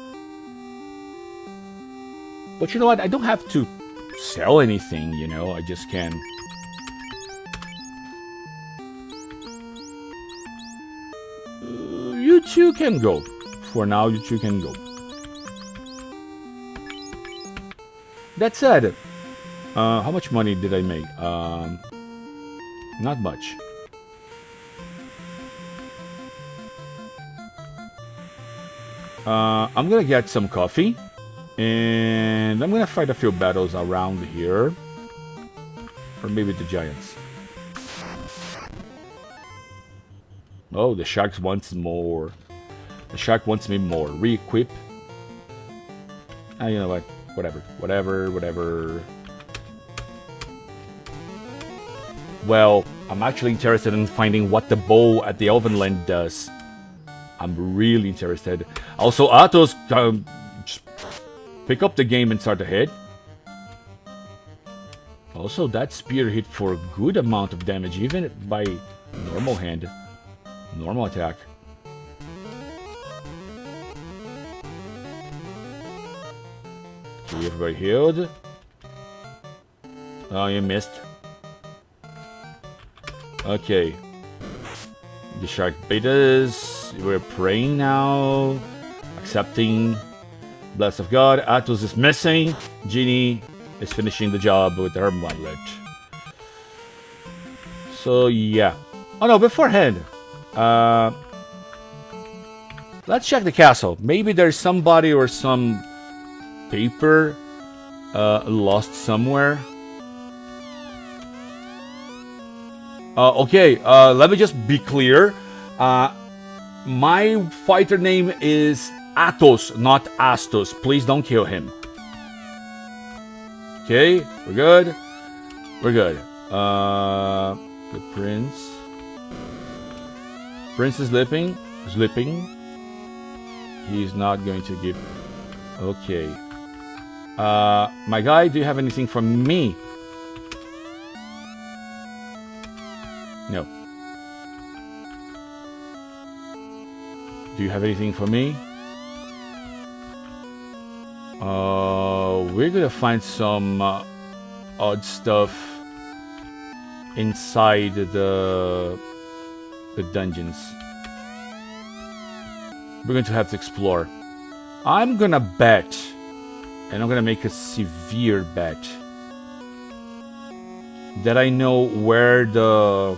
But you know what? I don't have to sell anything, you know? I just can... you two can go. For now, you two can go. That said, how much money did I make? Not much. I'm gonna get some coffee. And I'm gonna fight a few battles around here. Or maybe the giants. Oh, the shark wants more. The shark wants me more. Re-equip. Ah, you know what? Whatever. Well, I'm actually interested in finding what the bow at the Elven Land does. I'm really interested. Also, Atos, just pick up the game and start to hit. Also, that spear hit for a good amount of damage, even by normal hand. Normal attack. Okay, everybody healed. Oh, you missed. Okay. The shark betas. We're praying now. Accepting. Bless of God. Atos is missing. Genie is finishing the job with her mullet. So, yeah. Oh no, beforehand. Let's check the castle. Maybe there's somebody or some paper lost somewhere. Okay, let me just be clear. My fighter name is Atos, not Astos. Please don't kill him. Okay, we're good. We're good. The prince. Prince is slipping. He's not going to give... Okay. My guy, do you have anything for me? No. Do you have anything for me? We're gonna find some odd stuff inside the dungeons. We're going to have to explore. I'm gonna bet, and I'm gonna make a severe bet, that I know where the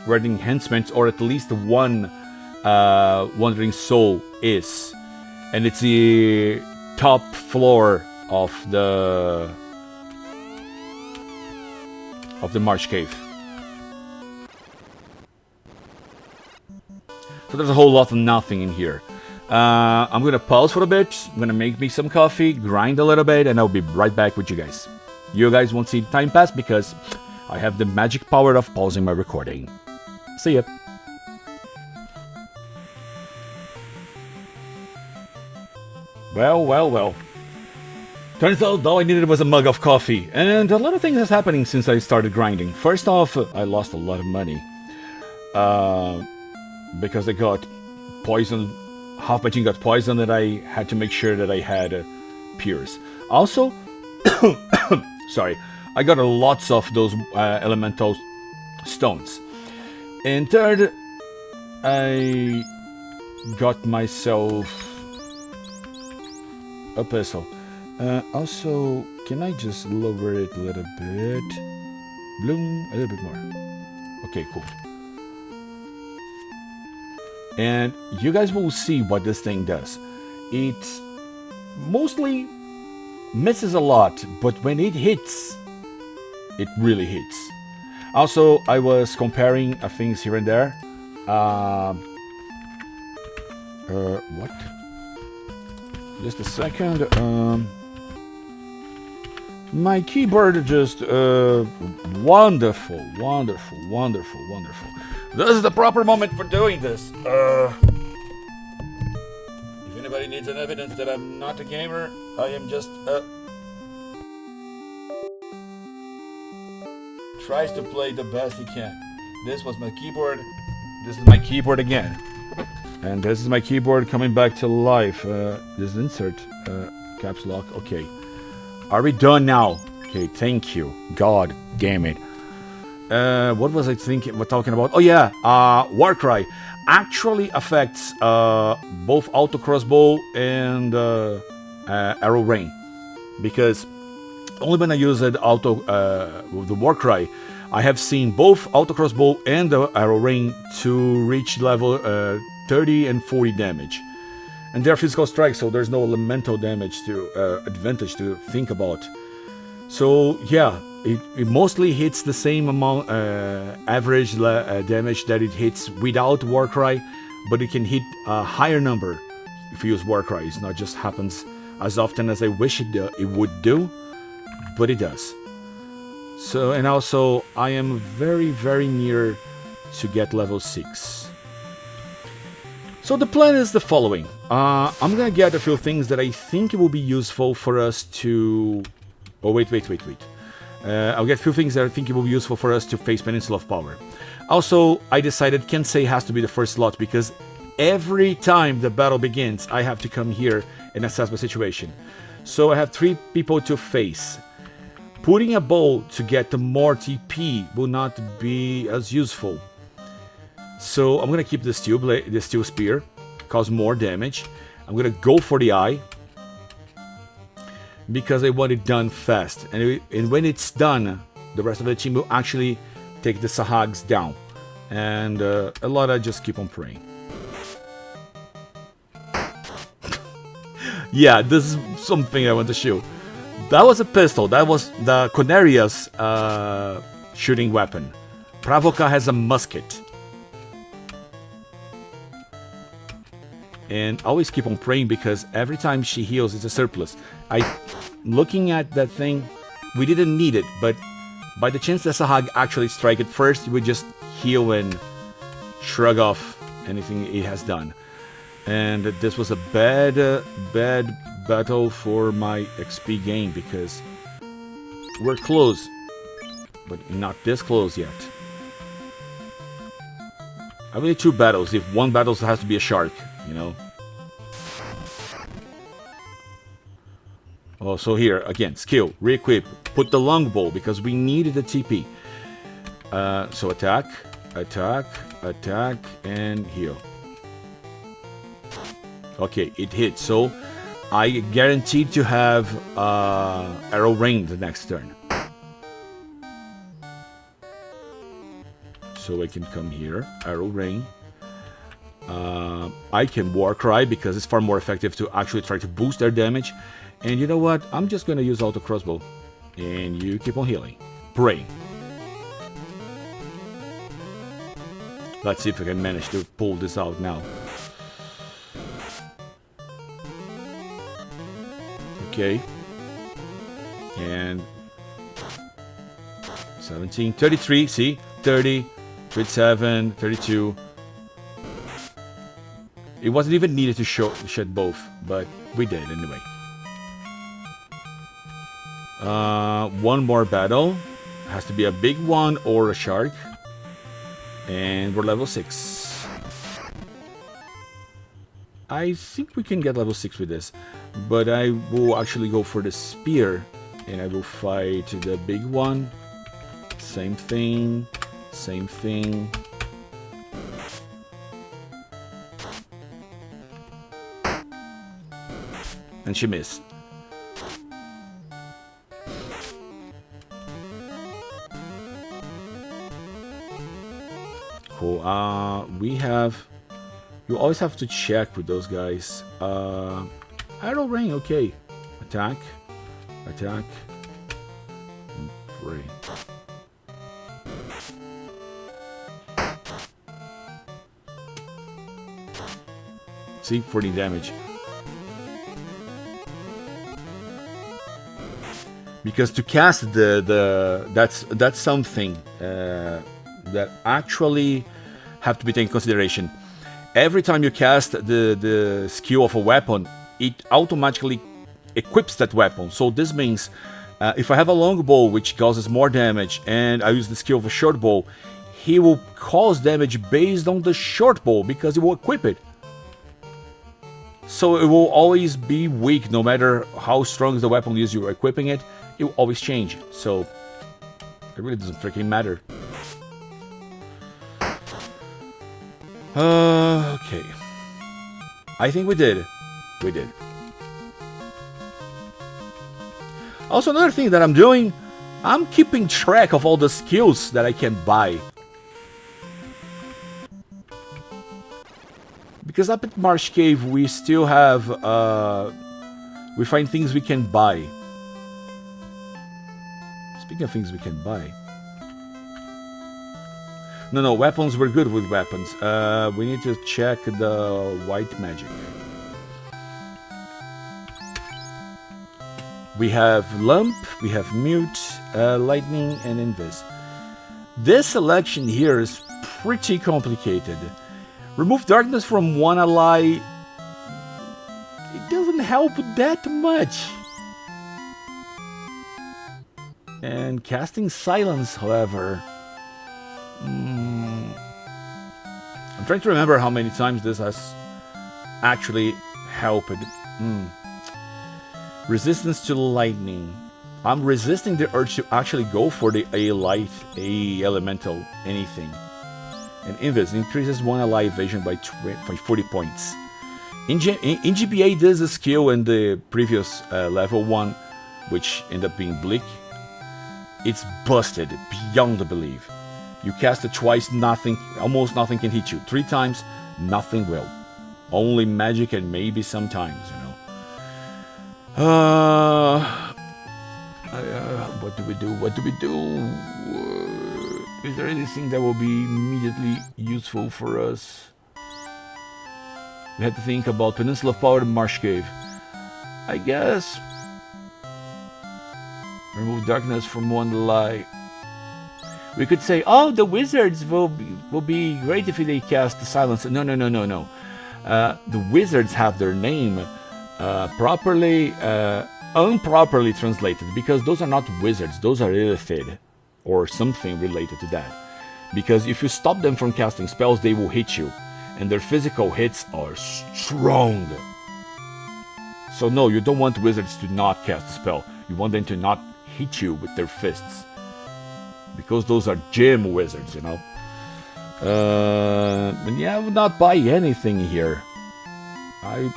enhancements, or at least one Wandering Soul is, and it's the top floor of the Marsh Cave. So there's a whole lot of nothing in here. I'm gonna pause for a bit. I'm gonna make me some coffee, grind a little bit, and I'll be right back with you guys. You guys won't see the time pass because I have the magic power of pausing my recording. See ya. Well. Turns out all I needed was a mug of coffee, and a lot of things is happening since I started grinding. First off, I lost a lot of money. Because I got poisoned, half my team got poisoned, and I had to make sure that I had Pierce. Also, sorry, I got lots of those elemental stones. And third, I got myself a pistol. Also, can I just lower it a little bit? Bloom, a little bit more. Okay, cool. And you guys will see what this thing does. It mostly misses a lot, but when it hits, it really hits. Also, I was comparing things here and there. What? Just a second. My keyboard just wonderful, wonderful, wonderful, wonderful. This is the proper moment for doing this. If anybody needs an evidence that I'm not a gamer, I am just tries to play the best he can. This was my keyboard. This is my keyboard again. And this is my keyboard coming back to life. This insert, caps lock. Okay. Are we done now? Okay, thank you. God damn it. What was I thinking? We're talking about? Oh yeah, Warcry actually affects both auto crossbow and arrow rain, because only when I use it with the Warcry, I have seen both auto crossbow and the arrow rain to reach level 30 and 40 damage. And they're physical strikes, so there's no elemental damage to advantage to think about. So yeah, it mostly hits the same amount average damage that it hits without Warcry, but it can hit a higher number if you use Warcry. It's not just happens as often as I wish it would do, but it does. So, and also I am very, very near to get level 6. So the plan is the following. I'm gonna get a few things that I think will be useful for us to... Oh, wait. I'll get a few things that I think will be useful for us to face Peninsula of Power. Also, I decided Kensei has to be the first slot, because every time the battle begins, I have to come here and assess my situation. So I have 3 people to face. Putting a bow to get more TP will not be as useful. So I'm gonna keep the steel spear, cause more damage. I'm gonna go for the eye because I want it done fast. And when it's done, the rest of the team will actually take the Sahags down. And a lot of just keep on praying. Yeah, this is something I want to show. That was a pistol. That was the Coneria's shooting weapon. Pravoka has a musket. And always keep on praying, because every time she heals, it's a surplus. Looking at that thing, we didn't need it, but by the chance that Sahag actually strike it first, you would just heal and shrug off anything it has done. And this was a bad battle for my XP gain, because we're close, but not this close yet. I need 2 battles. If one battle has to be a shark, you know. Oh, so here again, skill, re-equip, put the longbow because we needed the TP. So attack, and heal. Okay, it hit. So I guaranteed to have arrow rain the next turn. So I can come here, arrow rain. I can Warcry because it's far more effective to actually try to boost their damage. And you know what? I'm just going to use auto crossbow. And you keep on healing. Pray. Let's see if I can manage to pull this out now. Okay. And 17, 33, see? 30, 37, 32. It wasn't even needed to shed both, but we did anyway. One more battle. Has to be a big one or a shark. And we're level 6. I think we can get level 6 with this. But I will actually go for the spear. And I will fight the big one. Same thing. Same thing. And she missed. Cool. We have You always have to check with those guys. Arrow Rain, okay. Attack. Attack. Pray. See, 40 damage. Because to cast that's something that actually have to be taken into consideration. Every time you cast the skill of a weapon, it automatically equips that weapon. So this means if I have a long bow which causes more damage and I use the skill of a short bow, he will cause damage based on the short bow because he will equip it. So it will always be weak no matter how strong the weapon is you're equipping it. It will always change. So it really doesn't freaking matter. Okay. I think we did. We did. Also, another thing that I'm doing, I'm keeping track of all the skills that I can buy. Because up at Marsh Cave, we still have, we find things we can buy. Speaking of things we can buy. No, weapons, we're good with weapons. We need to check the white magic. We have Lump, we have Mute, Lightning, and Invis. This selection here is pretty complicated. Remove Darkness from one ally. It doesn't help that much. And casting Silence, however. I'm trying to remember how many times this has actually helped. Resistance to lightning. I'm resisting the urge to actually go for the A light, A elemental, anything. And Invis increases one ally evasion by 40 points. In GBA, there's a skill in the previous level 1, which ended up being Bleak. It's busted beyond belief. You cast it twice, almost nothing can hit you. 3 times, nothing will. Only magic and maybe sometimes, you know. What do we do? What do we do? Is there anything that will be immediately useful for us? We had to think about Peninsula of Power and Marsh Cave. I guess. Remove Darkness from one ally. We could say, oh, the wizards will be great if they cast the Silence. No. The wizards have their name improperly translated, because those are not wizards, those are illithid, or something related to that. Because if you stop them from casting spells, they will hit you, and their physical hits are strong. So no, you don't want wizards to not cast a spell, you want them to not hit you with their fists. Because those are gym wizards, you know. And yeah, I would not buy anything here. I'm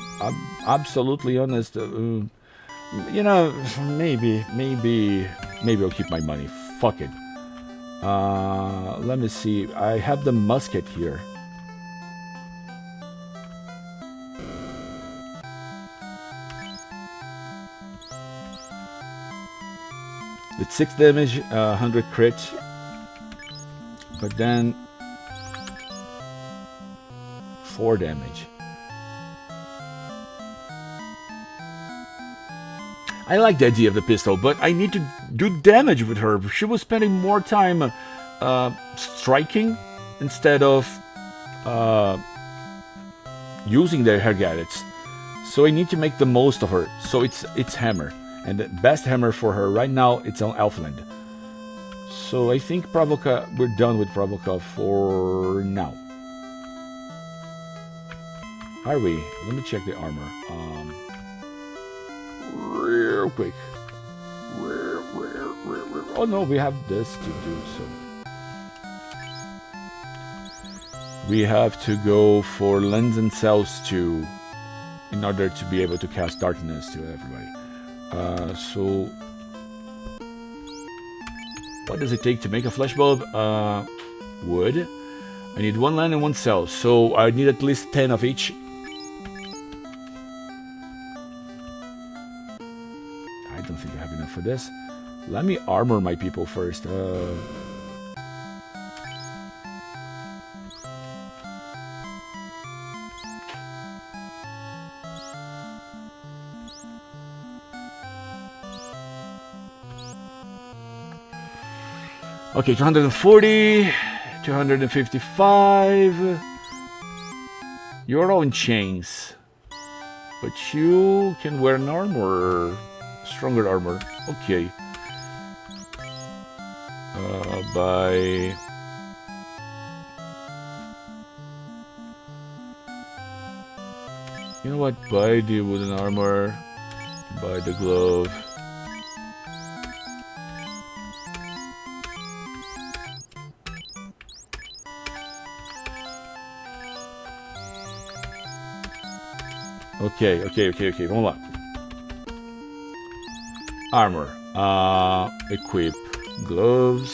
absolutely honest. You know, maybe I'll keep my money. Fuck it. Let me see. I have the musket here. It's 6 damage, 100 crit. But then 4 damage. I like the idea of the pistol, but I need to do damage with her. She was spending more time striking instead of using their hair gadgets. So I need to make the most of her. So it's hammer. And the best hammer for her right now, it's on Elfland. So I think Provoca, we're done with Provoca for now. Are we? Let me check the armor. Real quick. Oh no, we have this to do, so. We have to go for Lens and Cells too, in order to be able to cast Darkness to everybody. So, what does it take to make a flash bulb? Wood. I need 1 land and 1 cell, so I need at least 10 of each. I don't think I have enough for this. Let me armor my people first. Okay, 240, 255. You're all in chains. But you can wear an armor. Stronger armor. Okay. By... You know what? Buy the wooden armor. Buy the glove. Okay, vamos lá. Armor. Equip. Gloves.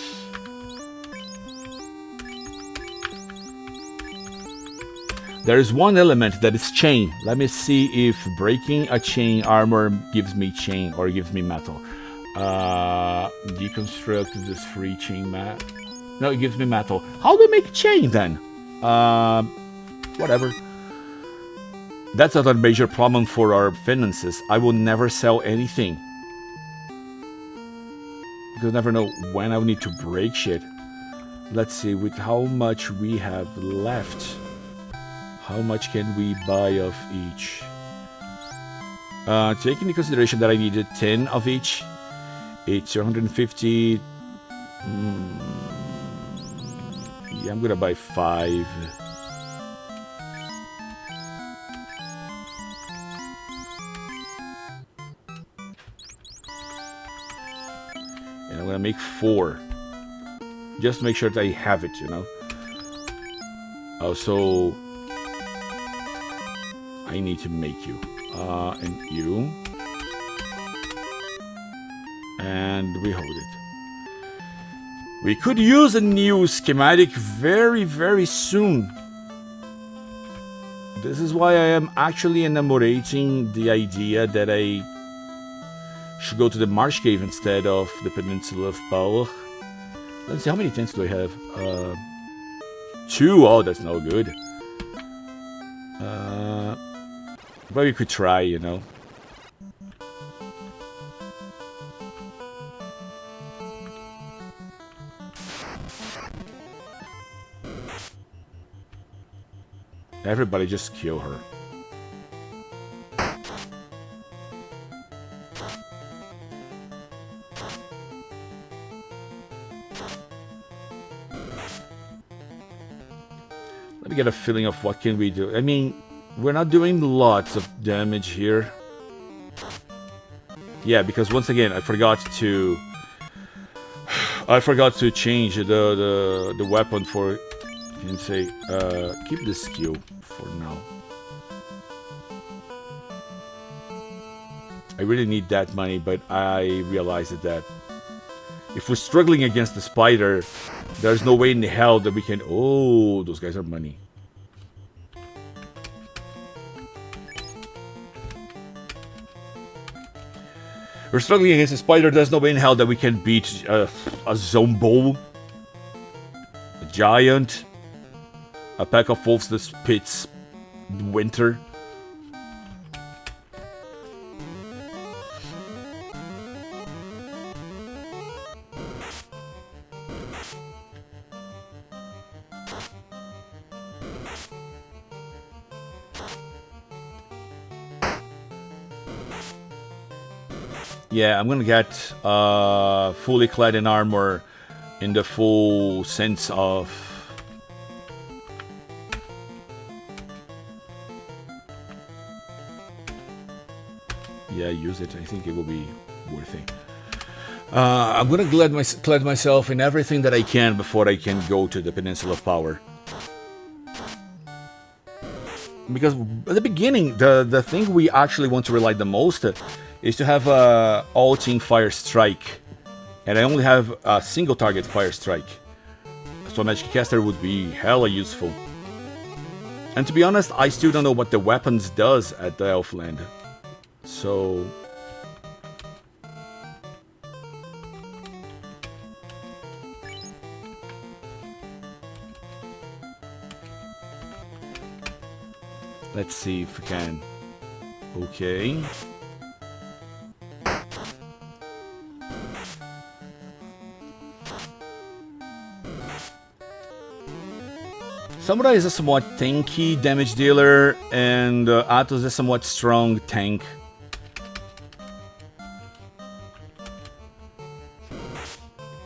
There is one element that is chain. Let me see if breaking a chain armor gives me chain or gives me metal. Deconstruct this free chain mat. No, it gives me metal. How do I make chain then? Whatever. That's not a major problem for our finances. I will never sell anything. Because I never know when I will need to break shit. Let's see, with how much we have left. How much can we buy of each? Taking into consideration that I needed 10 of each. It's 150. Yeah, I'm gonna buy 5. And I'm gonna make 4. Just to make sure that I have it, you know. Also, I need to make you. And you. And we hold it. We could use a new schematic very, very soon. This is why I am actually enamorating the idea that I should go to the Marsh Cave instead of the Peninsula of Power. Let's see, how many tents do I have? 2. Oh, that's no good. But we could try, you know. Everybody just kill her. Let me get a feeling of what can we do. I mean, we're not doing lots of damage here. Yeah, because once again, I forgot to change the weapon for. You can say keep the skill for now. I really need that money, but I realized that if we're struggling against the spider, there's no way in hell that we can. Oh, those guys are money. We're struggling against a spider. There's no way in hell that we can beat a zombo, a giant, a pack of wolves that spits winter. Yeah, I'm gonna get fully clad in armor in the full sense of... Yeah, use it. I think it will be worth it. I'm gonna clad myself in everything that I can before I can go to the Peninsula of Power. Because at the beginning, the thing we actually want to rely the most is to have all team fire strike, and I only have a single target fire strike. So a magic caster would be hella useful. And to be honest, I still don't know what the weapons does at the Elfland. So... let's see if we can. Okay. Samurai is a somewhat tanky damage dealer, and Athos is a somewhat strong tank.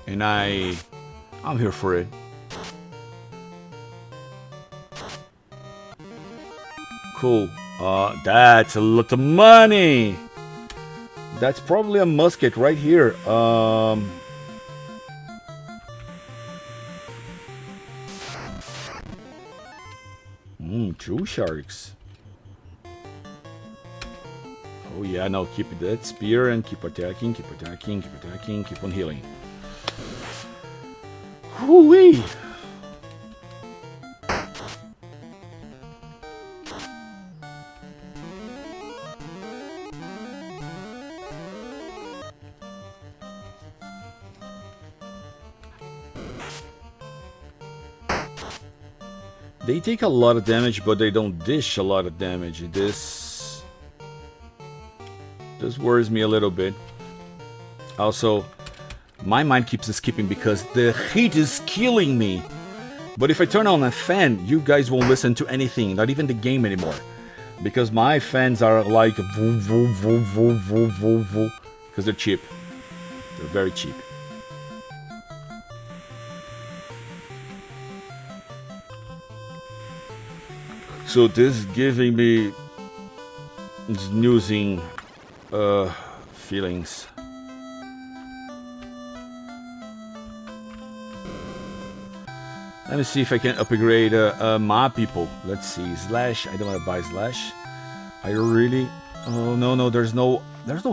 And I'm here for it. Cool. That's a lot of money. That's probably a musket right here. True sharks. Oh yeah, now keep that spear and keep attacking, keep attacking, keep attacking, keep on healing. Hoo-wee! They take a lot of damage, but they don't dish a lot of damage. This worries me a little bit. Also, my mind keeps skipping because the heat is killing me. But if I turn on a fan, you guys won't listen to anything, not even the game anymore. Because my fans are like voo, voo, voo, voo, voo, voo, voo, because they're cheap. They're very cheap. So this is giving me snoozing feelings. Let me see if I can upgrade my people. Let's see, slash. I don't want to buy slash. I really. Oh no, there's no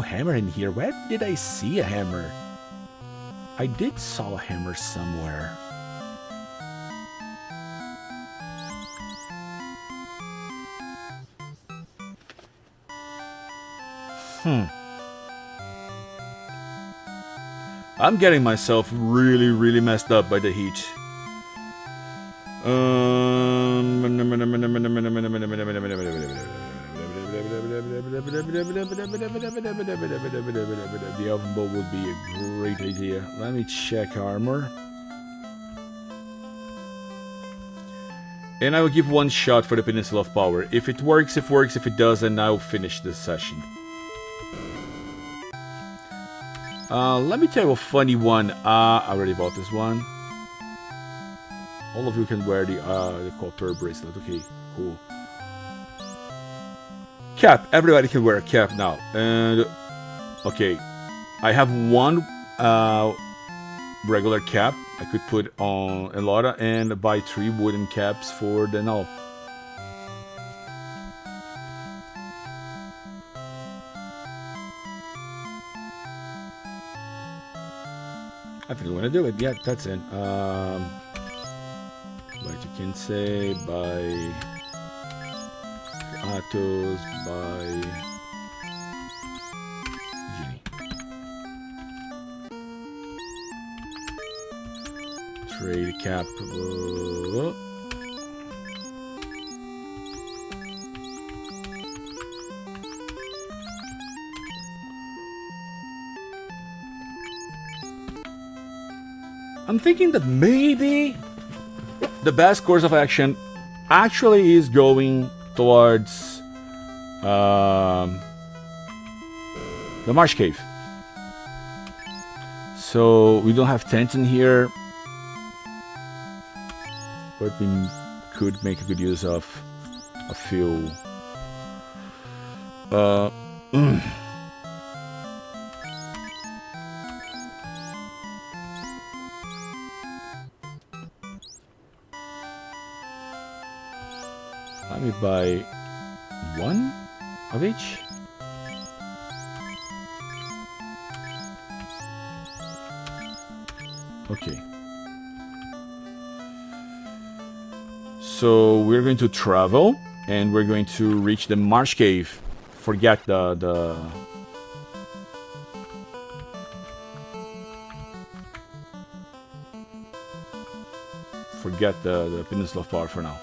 hammer in here. Where did I see a hammer? I did saw a hammer somewhere. I'm getting myself really messed up by the heat. The elven bow would be a great idea. Let me check armor. And I will give one shot for the Peninsula of Power. If it works, it works. If it doesn't, I'll finish this session. Let me tell you a funny one. I already bought this one. All of you can wear the copper bracelet. Okay, cool. Cap. Everybody can wear a cap now. And okay, I have one regular cap. I could put on a lot and buy 3 wooden caps for the null. I think I'm gonna do it. Yeah, that's it. But you can say by Athos, by Genie. Trade cap. I'm thinking that maybe the best course of action actually is going towards the Marsh Cave. So we don't have tents in here, but we could make a good use of a few. Let me buy 1 of each. Okay. So we're going to travel, and we're going to reach the marsh cave. Forget the Peninsula of Power for now.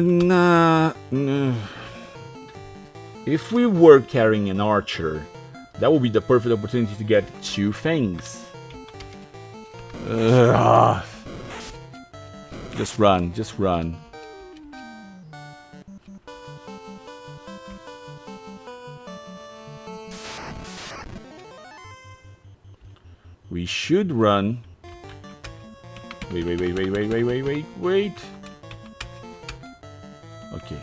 Nah. If we were carrying an archer, that would be the perfect opportunity to get 2 things. Just run, just run. We should run. Wait. Okay.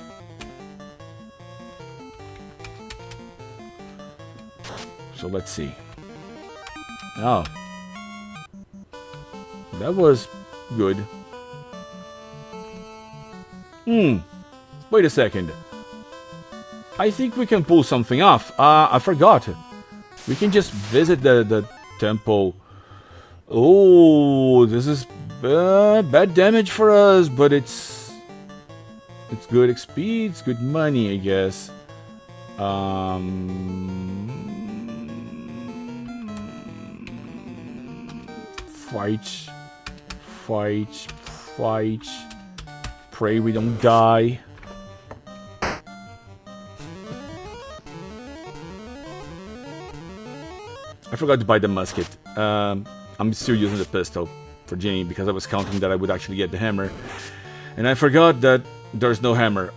So let's see. Oh. That was good. Wait a second. I think we can pull something off. I forgot. We can just visit the temple. Oh, this is bad damage for us, but it's good XP, it's good money, I guess. Fight. Pray we don't die. I forgot to buy the musket. I'm still using the pistol for Jenny because I was counting that I would actually get the hammer. And I forgot that there's no hammer.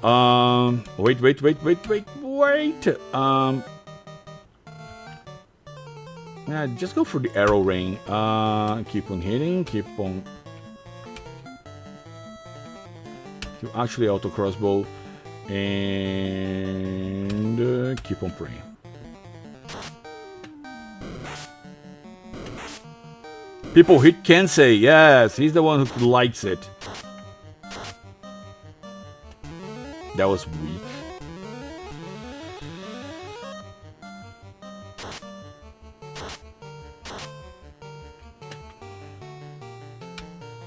Wait. Yeah, just go for the arrow rain. Keep on hitting, keep on... You actually auto crossbow. And keep on praying. People hit Kensei, yes, he's the one who likes it. That was weak.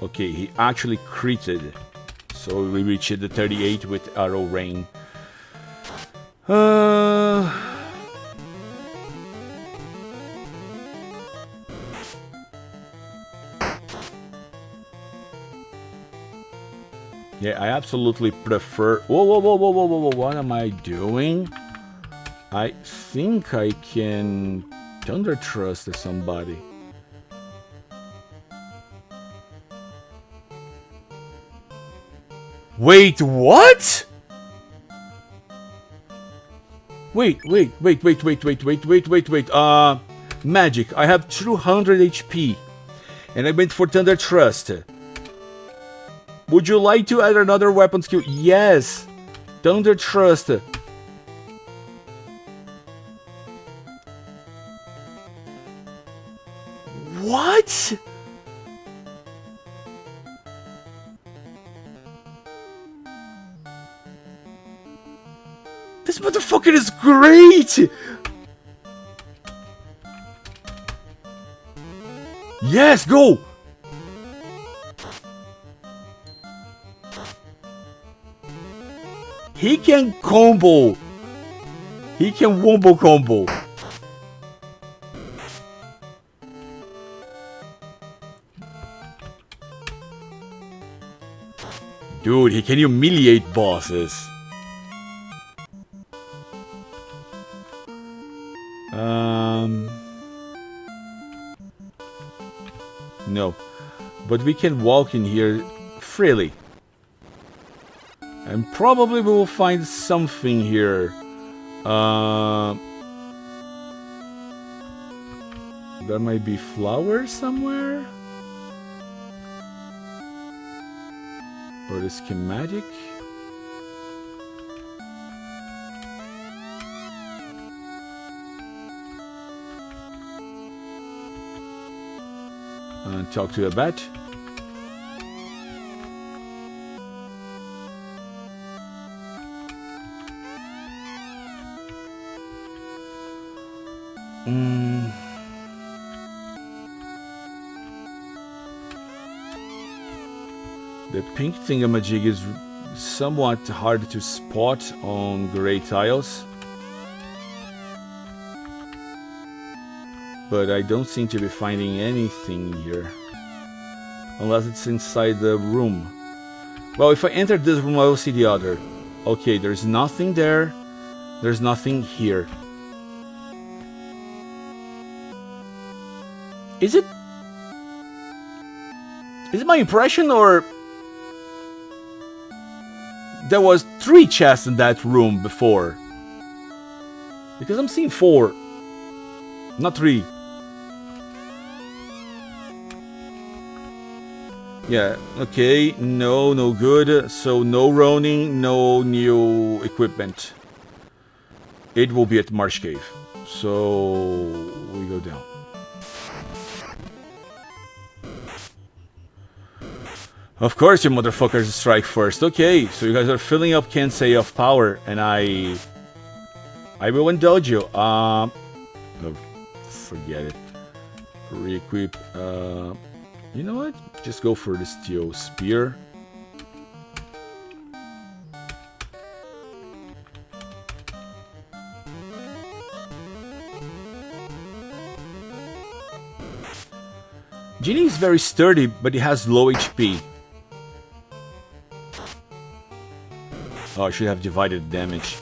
Okay, he actually critted. So we reached the 38 with arrow rain. Yeah, I absolutely prefer... Whoa, what am I doing? I think I can Thunder Trust somebody. Wait, what? Wait. Magic, I have 200 HP. And I went for Thunder Trust. Would you like to add another weapon skill? Yes! Thunder Trust. What? This motherfucker is great! Yes, go! He can combo. He can wombo combo. Dude, he can humiliate bosses. No. But we can walk in here freely. And probably we will find something here. There might be flowers somewhere. Or the schematic. Talk to a bat. The pink thingamajig is somewhat hard to spot on gray tiles. But I don't seem to be finding anything here. Unless it's inside the room. Well, if I enter this room, I will see the other. Okay, there's nothing there. There's nothing here. Is it my impression, or there was 3 chests in that room before? Because I'm seeing 4, not 3. Yeah, okay, no good. So no Ronin, no new equipment. It will be at Marsh Cave. So we go down. Of course you motherfuckers strike first. Okay, so you guys are filling up Kensei of power, and I will indulge you. No, forget it. Re-equip. You know what? Just go for the steel spear. Genie is very sturdy, but he has low HP. Oh, I should have divided damage.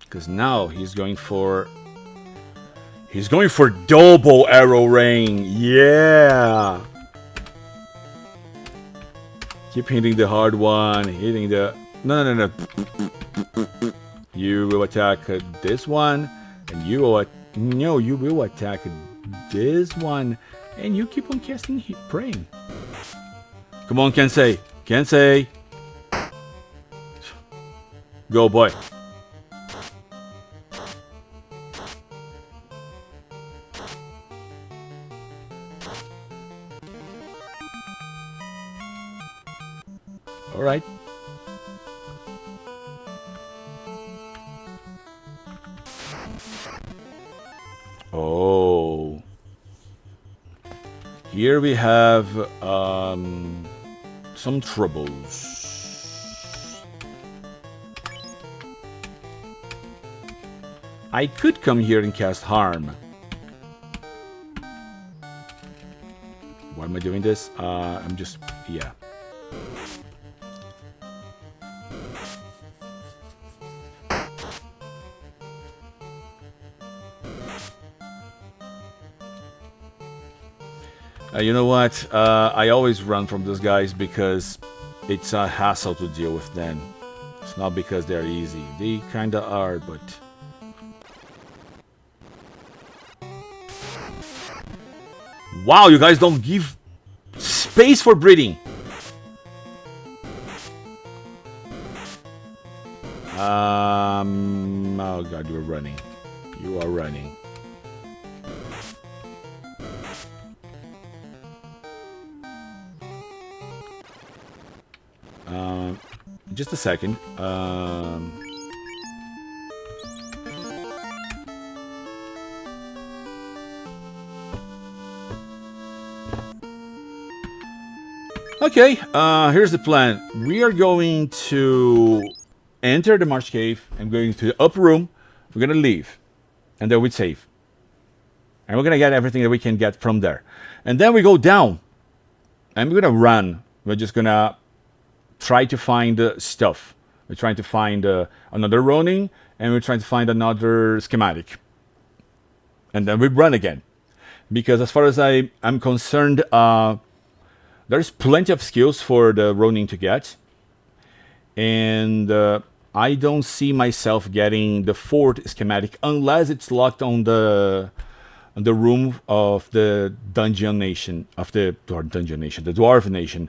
Because now he's going for double arrow rain. Yeah. Keep hitting the hard one. Hitting the no. You will attack this one, and you will you will attack this one, and you keep on casting praying. Come on, Kensei. Kensei. Go, boy. All right. Oh. Here we have some troubles. I could come here and cast harm. Why am I doing this? I'm just, yeah. You know what? I always run from those guys because it's a hassle to deal with them. It's not because they're easy. They kinda are, but... Wow, you guys don't give space for breeding! Oh god, you're running. You are running. Just a second. Okay, here's the plan. We are going to enter the Marsh Cave. I'm going to the upper room. We're gonna leave, and then we save. And we're gonna get everything that we can get from there. And then we go down, and we're gonna run. We're just gonna try to find stuff. We're trying to find another Ronin, and we're trying to find another schematic. And then we run again. Because as far as I'm concerned, there's plenty of skills for the Ronin to get. And I don't see myself getting the 4th schematic unless it's locked on the room of the Dungeon Nation, the Dwarf Nation.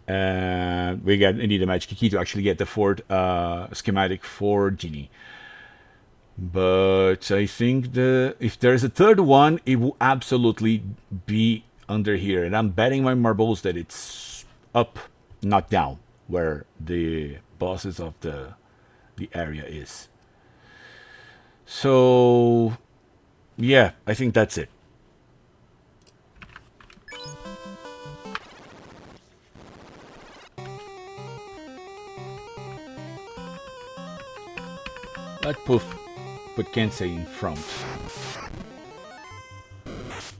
And we need a magic key to actually get the 4th schematic for Genie. But I think if there's a 3rd one, it will absolutely be under here. And I'm betting my marbles that it's up, not down, where the bosses of the area is. So, yeah, I think that's it. That poof, but can't say in front.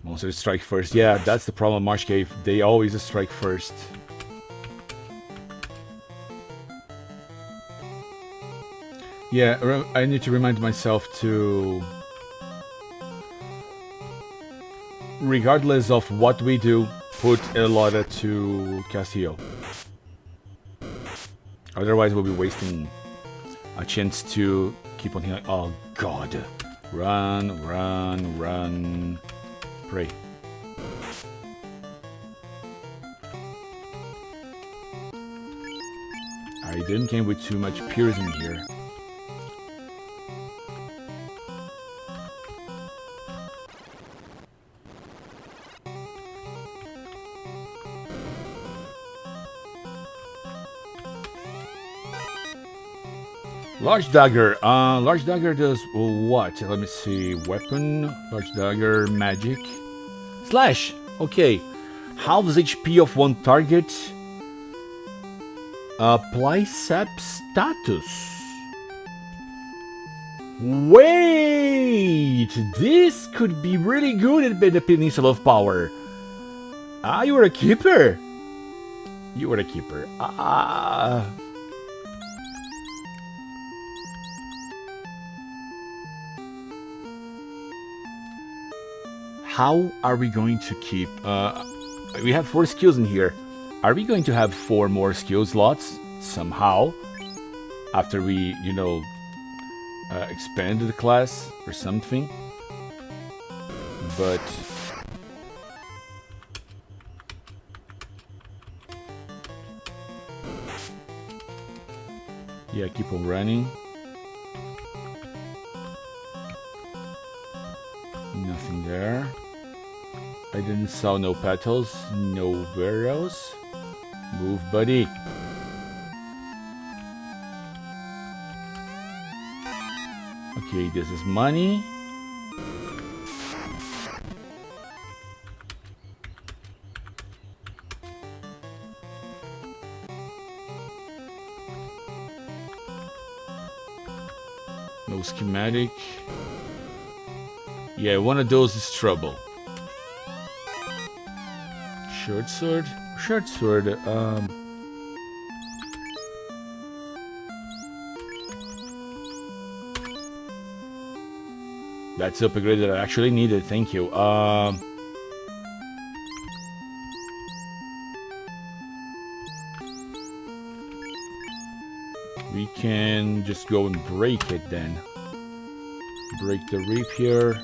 Monster strike first. Yeah, that's the problem, Marsh Cave. They always strike first. Yeah, I need to remind myself to... regardless of what we do, put Elora to Castillo. Otherwise we'll be wasting a chance to keep on healing. Oh god. Run, run, run. Pray. I didn't came with too much piercing here. Large dagger. Large dagger does what? Let me see. Weapon, large dagger, magic, slash. Okay, halves HP of one target. Apply sap status. Wait, this could be really good at the Peninsula of Power. Ah, you were a keeper. You were a keeper. Ah. How are we going to keep... we have 4 skills in here. Are we going to have 4 more skill slots somehow? After we, you know, expand the class or something? But... yeah, keep on running. Nothing there. I didn't saw no petals, no barrels. Move, buddy. Okay, this is money. No schematic. Yeah, one of those is trouble. Short sword? Short sword, that's the upgrade that I actually needed, thank you. We can just go and break it then. Break the rapier.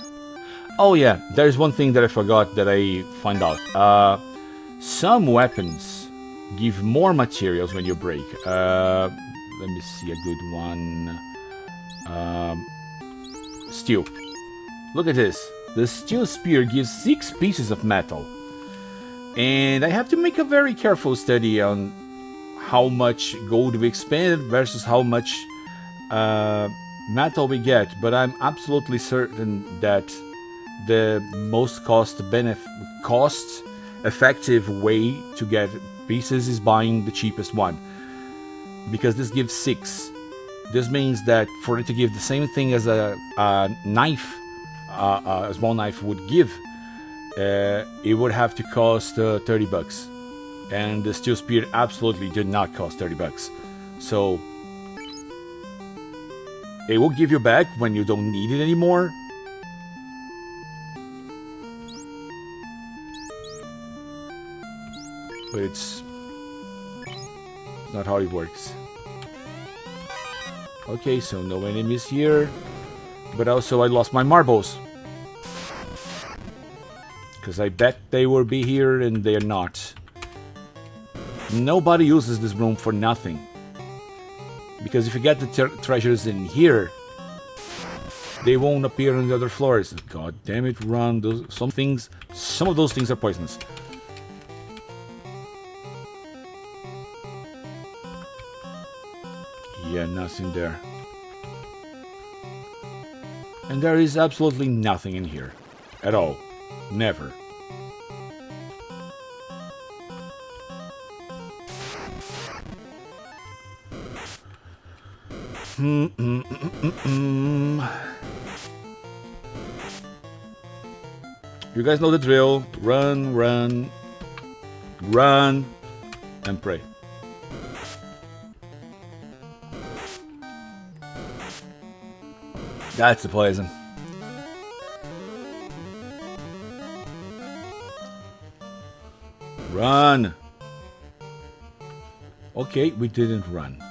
Oh yeah, there's one thing that I forgot that I found out. Some weapons give more materials when you break. Let me see a good one. Steel. Look at this. The steel spear gives 6 pieces of metal. And I have to make a very careful study on how much gold we expend versus how much metal we get. But I'm absolutely certain that the most cost-effective way to get pieces is buying the cheapest one. Because this gives 6. This means that for it to give the same thing as a knife, a small knife would give, it would have to cost 30 bucks. And the steel spear absolutely did not cost 30 bucks. So it will give you back when you don't need it anymore. But it's not how it works. Okay, so no enemies here. But also I lost my marbles. Because I bet they will be here and they're not. Nobody uses this room for nothing. Because if you get the treasures in here, they won't appear on the other floors. God damn it, run. Some of those things are poisonous. Yeah, nothing there. And there is absolutely nothing in here. At all. Never. You guys know the drill. Run, run, run, and pray. That's the poison. Run. Okay, we didn't run.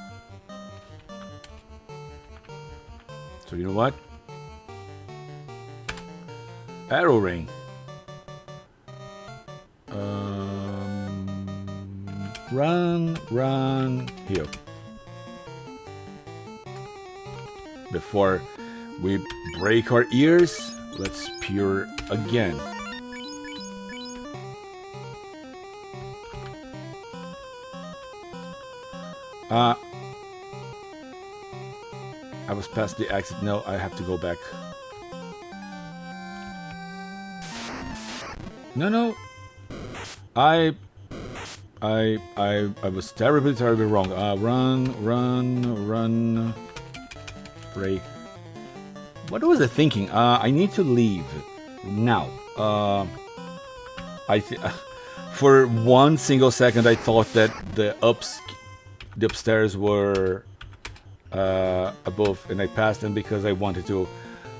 So you know what? Arrow ring. Run, run, heal. Before we break our ears, let's peer again. I was past the exit. No, I have to go back. No. I was terribly wrong. Run. Pray. What was I thinking? I need to leave now. For one single second I thought that the upstairs were above, and I passed them because I wanted to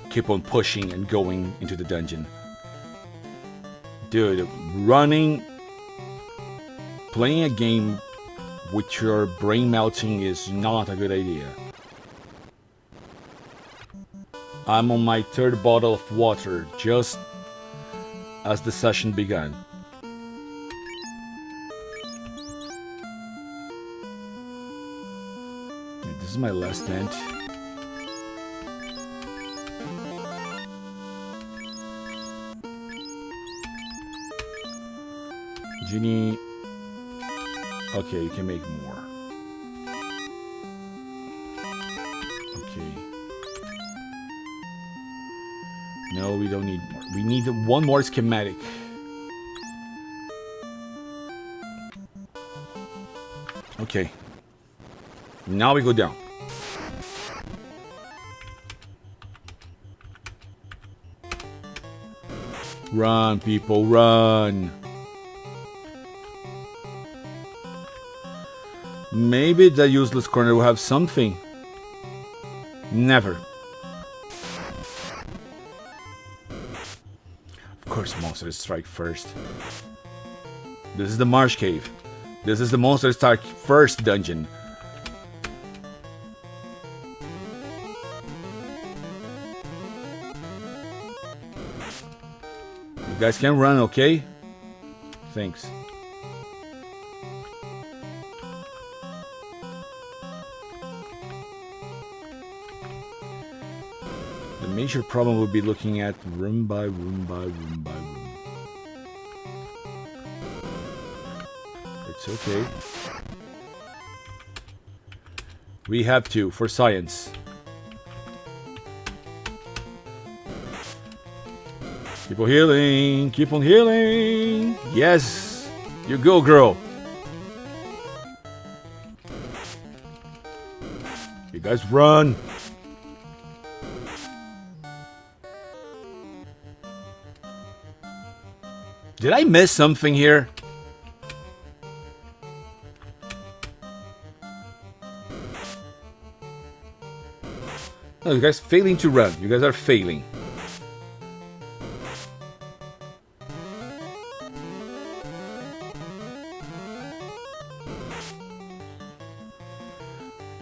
keep on pushing and going into the dungeon. Dude, playing a game with your brain melting is not a good idea. I'm on my third bottle of water, just as the session began. This is my last tent. Genie. Okay, you can make more. Okay. No, we don't need more. We need one more schematic. Okay. Now we go down. Run, people, run. Maybe the useless corner will have something. Never. Of course, monsters strike first. This is the Marsh Cave. This is the Monster Strike first dungeon. You guys can run, okay? Thanks. The major problem would be looking at room by room by room by room. It's okay. We have to, for science. Keep on healing, keep on healing. Yes, you go, girl. You guys run. Did I miss something here? No, you guys failing to run. You guys are failing.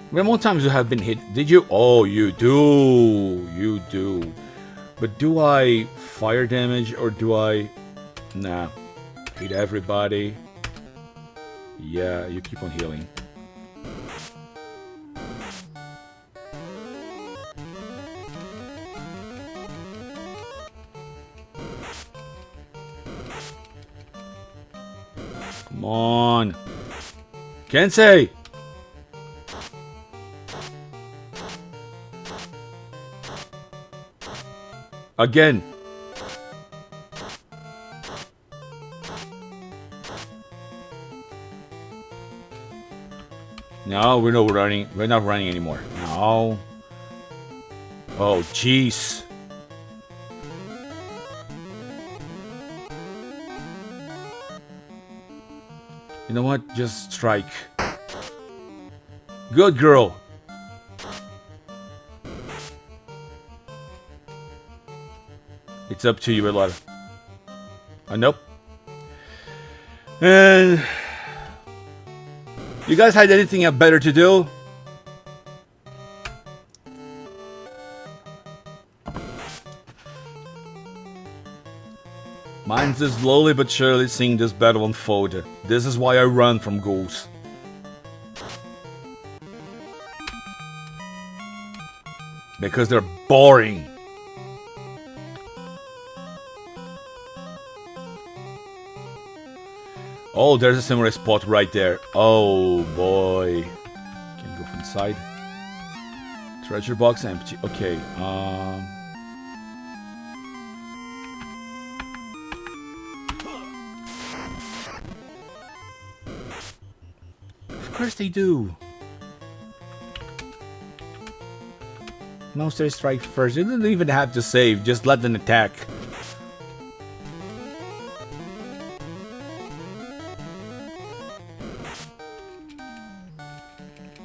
How many times you have been hit? Did you? Oh, you do. You do. But do I fire damage or do I... Nah. Hit everybody. Yeah, you keep on healing. Come on. Kensei! Again. No, we're not running. We're not running anymore. No. Oh, jeez. You know what? Just strike. Good girl. It's up to you, Elada. Nope. And you guys had anything better to do? Mine's just slowly but surely seeing this battle unfold. This is why I run from ghouls. Because they're boring. Oh, there's a samurai spot right there. Oh boy. Can go from inside. Treasure box empty. Okay. Of course they do. Monster strike first. You don't even have to save. Just let them attack.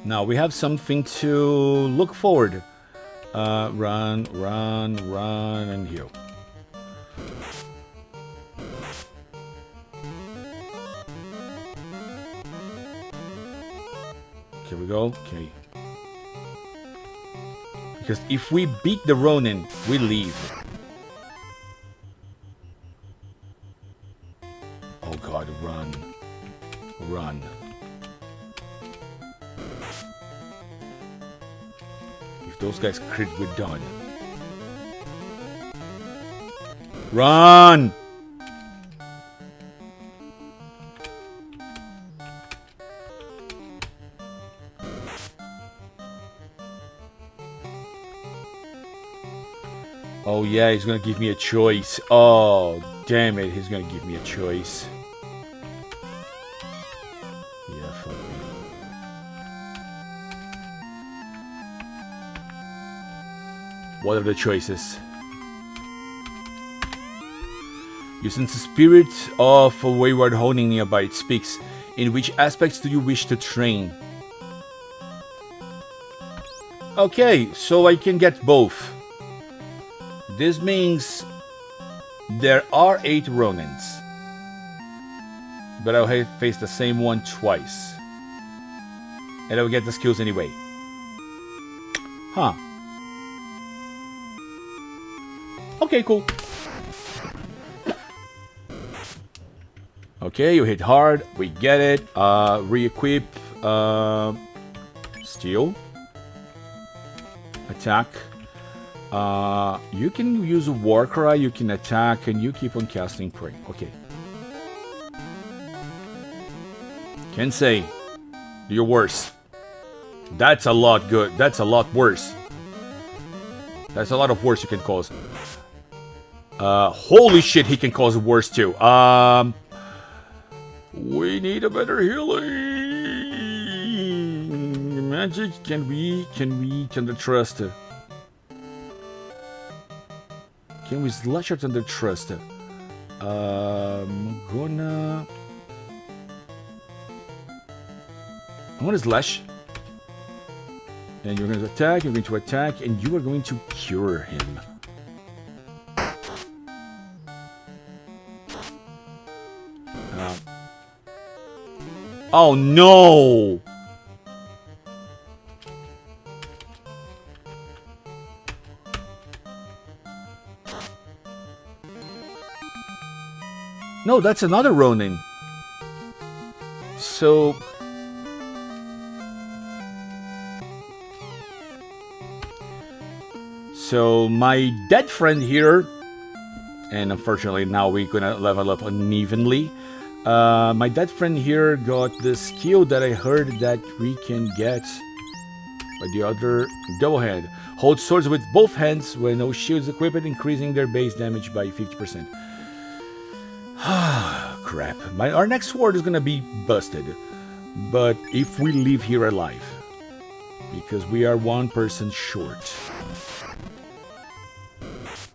Now we have something to look forward. Run, and heal. Here we go. Okay. Because if we beat the Ronin, we leave. Oh god, run. Run. If those guys crit, we're done. Run! Oh yeah, he's gonna give me a choice. Oh, damn it, he's gonna give me a choice. Yeah, fuck me. What are the choices? You sense the spirit of a wayward honing nearby. It speaks. In which aspects do you wish to train? Okay, so I can get both. This means there are 8 Ronins, but I'll face the same one twice, and I'll get the skills anyway. Huh. Okay, cool. Okay, you hit hard. We get it. Re-equip. Steal. Attack. You can use a war cry, you can attack, and you keep on casting prey. Okay. Can say, you're worse. That's a lot good. That's a lot worse. That's a lot of worse you can cause. Holy shit, he can cause worse too. We need a better healing. Magic, can we trust? Can we slash out under trust? I'm gonna slash. And you're going to attack, and you are going to cure him. Oh no! No, that's another Ronin. So my dead friend here, and unfortunately now we're gonna level up unevenly. My dead friend here got the skill that I heard that we can get by the other double hand. Hold swords with both hands when no shields equipped, increasing their base damage by 50%. Crap. Our next sword is gonna be busted. But if we leave here alive, because we are one person short.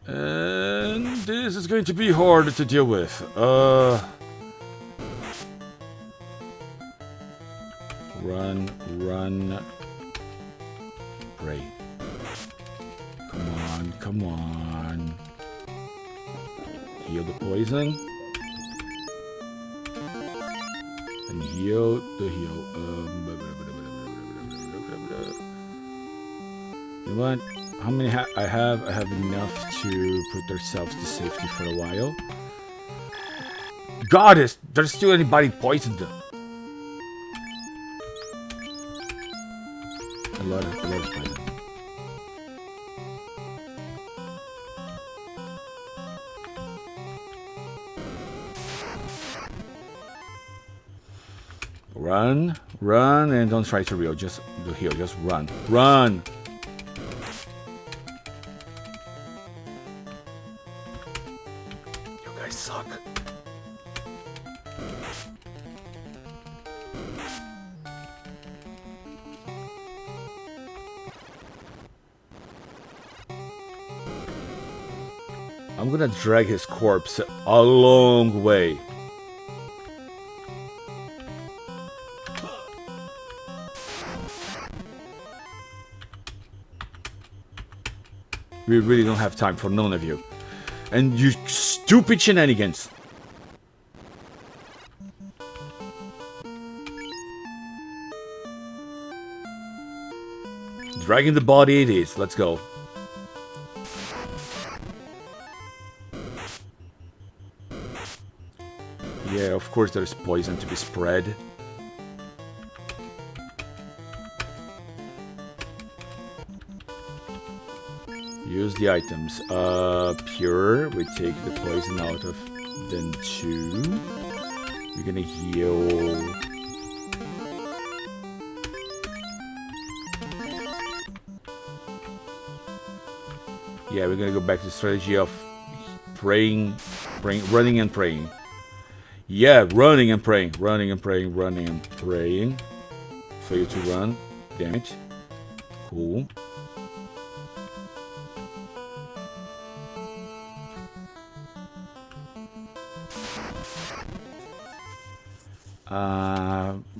And this is going to be hard to deal with. Run, run. Pray. Come on, come on. Heal the poison. And heal the heal. You know what? How many I have? I have enough to put ourselves to safety for a while. God, there's still anybody poisoned. A lot of poison. Run, run, and don't try to heal. Just do heal. Just run, run. You guys suck. I'm gonna drag his corpse a long way. We really don't have time for none of you. And you stupid shenanigans. Dragging the body it is. Let's go. Yeah, of course there's poison to be spread. Use the items. Pure. We take the poison out of them too. We're gonna heal. Yeah, we're gonna go back to the strategy of praying, running and praying. Yeah, running and praying, running and praying, running and praying. Fail to run. Damn it. Cool.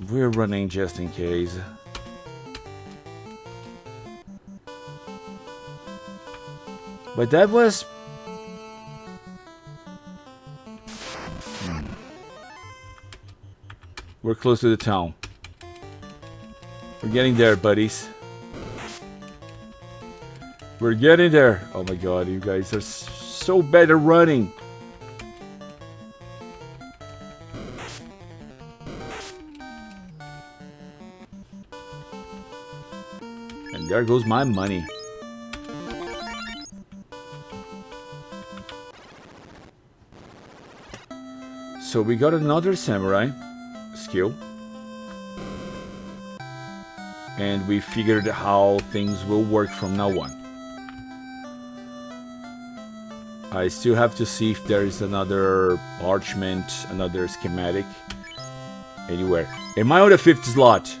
We're running just in case. But that was... We're close to the town. We're getting there, buddies. We're getting there. Oh my god, you guys are so bad at running. And there goes my money. So we got another samurai skill. And we figured how things will work from now on. I still have to see if there is another parchment, another schematic anywhere. Am I on the 5th slot?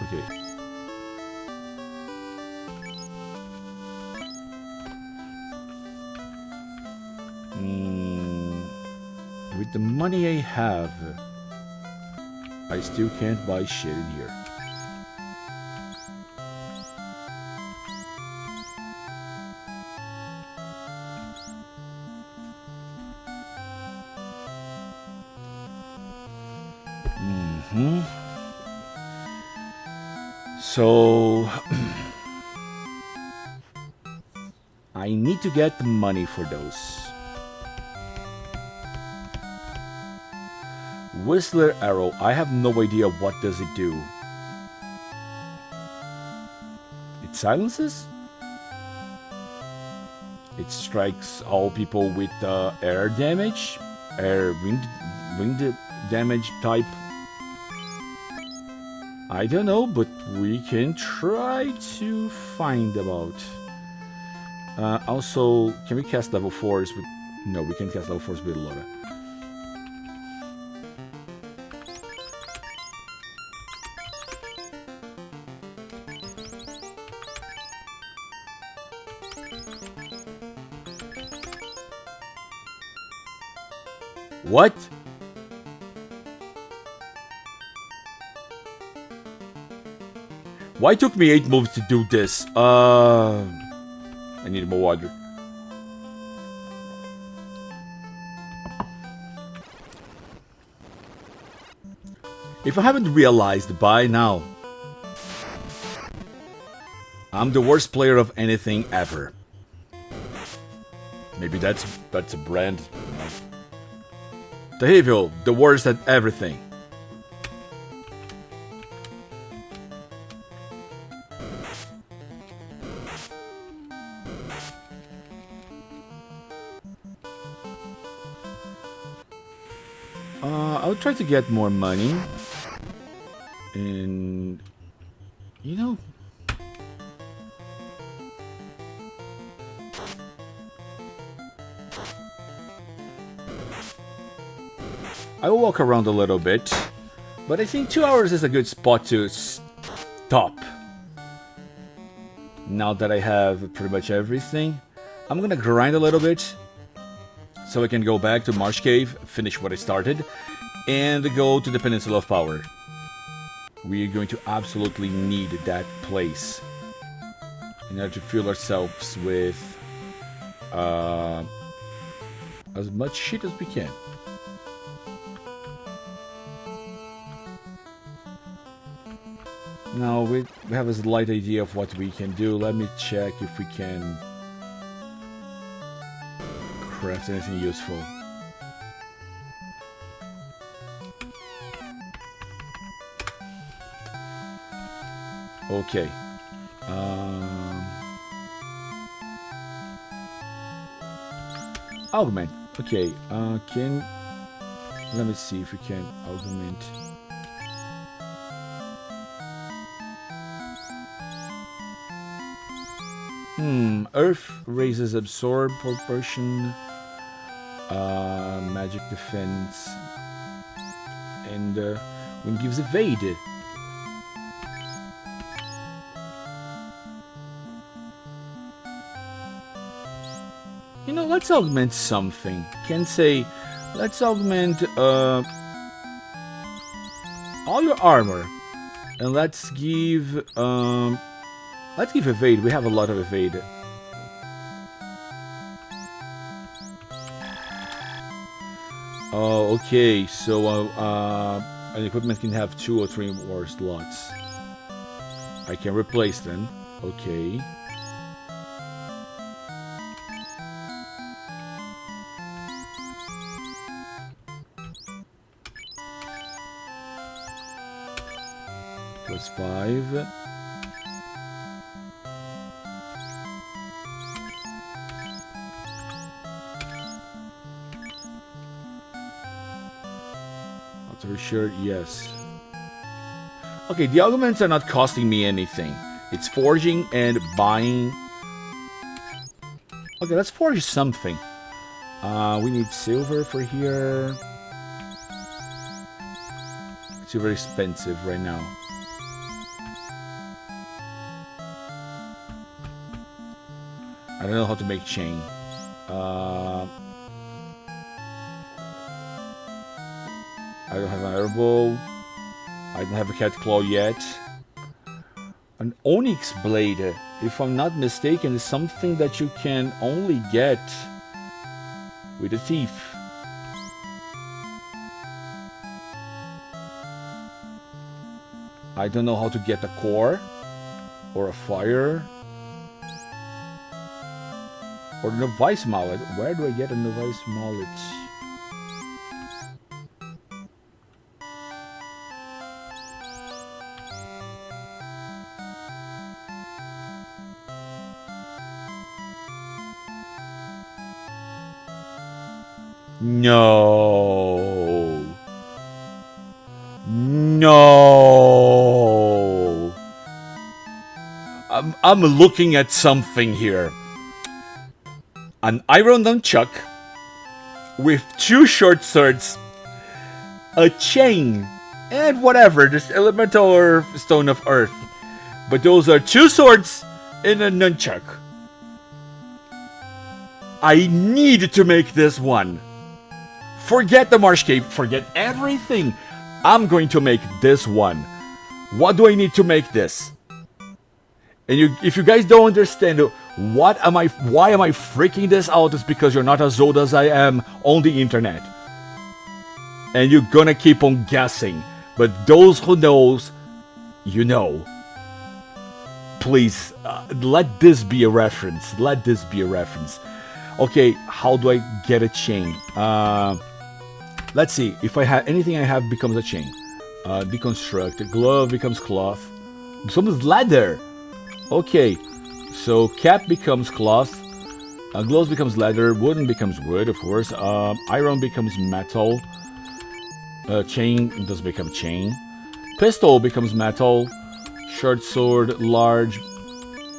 Okay. With the money I have, I still can't buy shit in here. So I need to get the money for those. Whistler arrow. I have no idea what does it do. It silences? It strikes all people with air damage? Wind damage type? I don't know, but we can try to find out. Also, can we cast level 4s with... No, we can't cast level 4s with Laura. What? Why took me 8 moves to do this? I need more water. If I haven't realized by now, I'm the worst player of anything ever. Maybe that's a brand. The evil, the worst at everything. I'll try to get more money. And, you know, I will walk around a little bit, but I think 2 hours is a good spot to stop. Now that I have pretty much everything, I'm gonna grind a little bit so I can go back to Marsh Cave, finish what I started, and go to the Peninsula of Power. We are going to absolutely need that place in order to fill ourselves with as much shit as we can. Now we have a slight idea of what we can do. Let me check if we can craft anything useful. Okay. Augment. Okay. Let me see if we can augment. Earth raises absorb proportion, magic defense, and wind gives evade. You know, let's augment something. Can say, let's augment all your armor, and let's give evade. We have a lot of evade. Oh, okay. So an equipment can have 2 or 3 more slots. I can replace them. Okay. +5. Sure, yes. Okay, the augments are not costing me anything. It's forging and buying. Okay, let's forge something. We need silver for here. Silver expensive right now. I don't know how to make chain. I don't have an arrow. I don't have a cat claw yet. An onyx blade, if I'm not mistaken, is something that you can only get with a thief. I don't know how to get a core or a fire or a novice mallet. Where do I get a novice mallet? No. No. I'm looking at something here. An iron nunchuck with 2 short swords, a chain, and whatever, just elemental or stone of earth. But those are 2 swords and a nunchuck. I need to make this one. Forget the marsh cave. Forget everything. I'm going to make this one. What do I need to make this? And if you guys don't understand why am I freaking this out, it's because you're not as old as I am on the internet. And you're gonna keep on guessing. But those who knows, you know. Please, let this be a reference. Let this be a reference. Okay, how do I get a chain? Let's see. If I have anything I have becomes a chain. Deconstruct. Glove becomes cloth. Becomes leather. Okay, so cap becomes cloth. Gloves becomes leather. Wooden becomes wood, of course. Iron becomes metal. Chain does become chain. Pistol becomes metal. Short sword, large,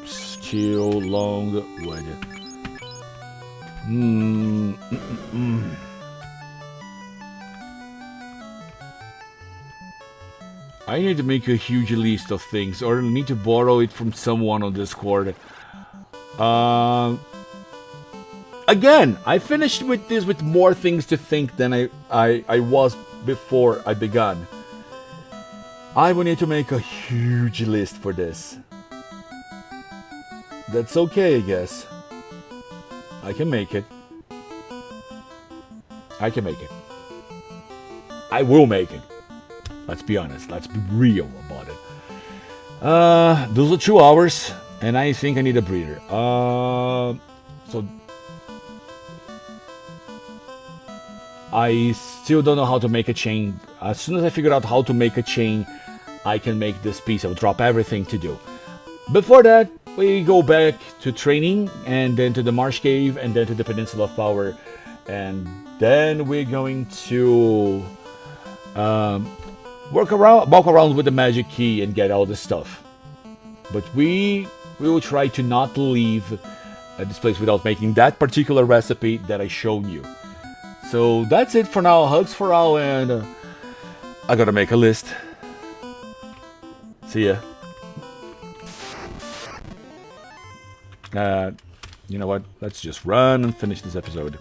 steel, long, wood. I need to make a huge list of things, or I need to borrow it from someone on Discord. Again, I finished with this with more things to think than I was before I began. I will need to make a huge list for this. That's okay, I guess. I can make it. I can make it. I will make it. Let's be honest. Let's be real about it. Those are 2 hours, and I think I need a breather. So I still don't know how to make a chain. As soon as I figure out how to make a chain, I can make this piece. I'll drop everything to do. Before that, we go back to training, and then to the Marsh Cave, and then to the Peninsula of Power. And then we're going to walk around with the magic key and get all the stuff. But we will try to not leave this place without making that particular recipe that I showed you. So that's it for now. Hugs for all, and I gotta make a list. See ya. You know what? Let's just run and finish this episode.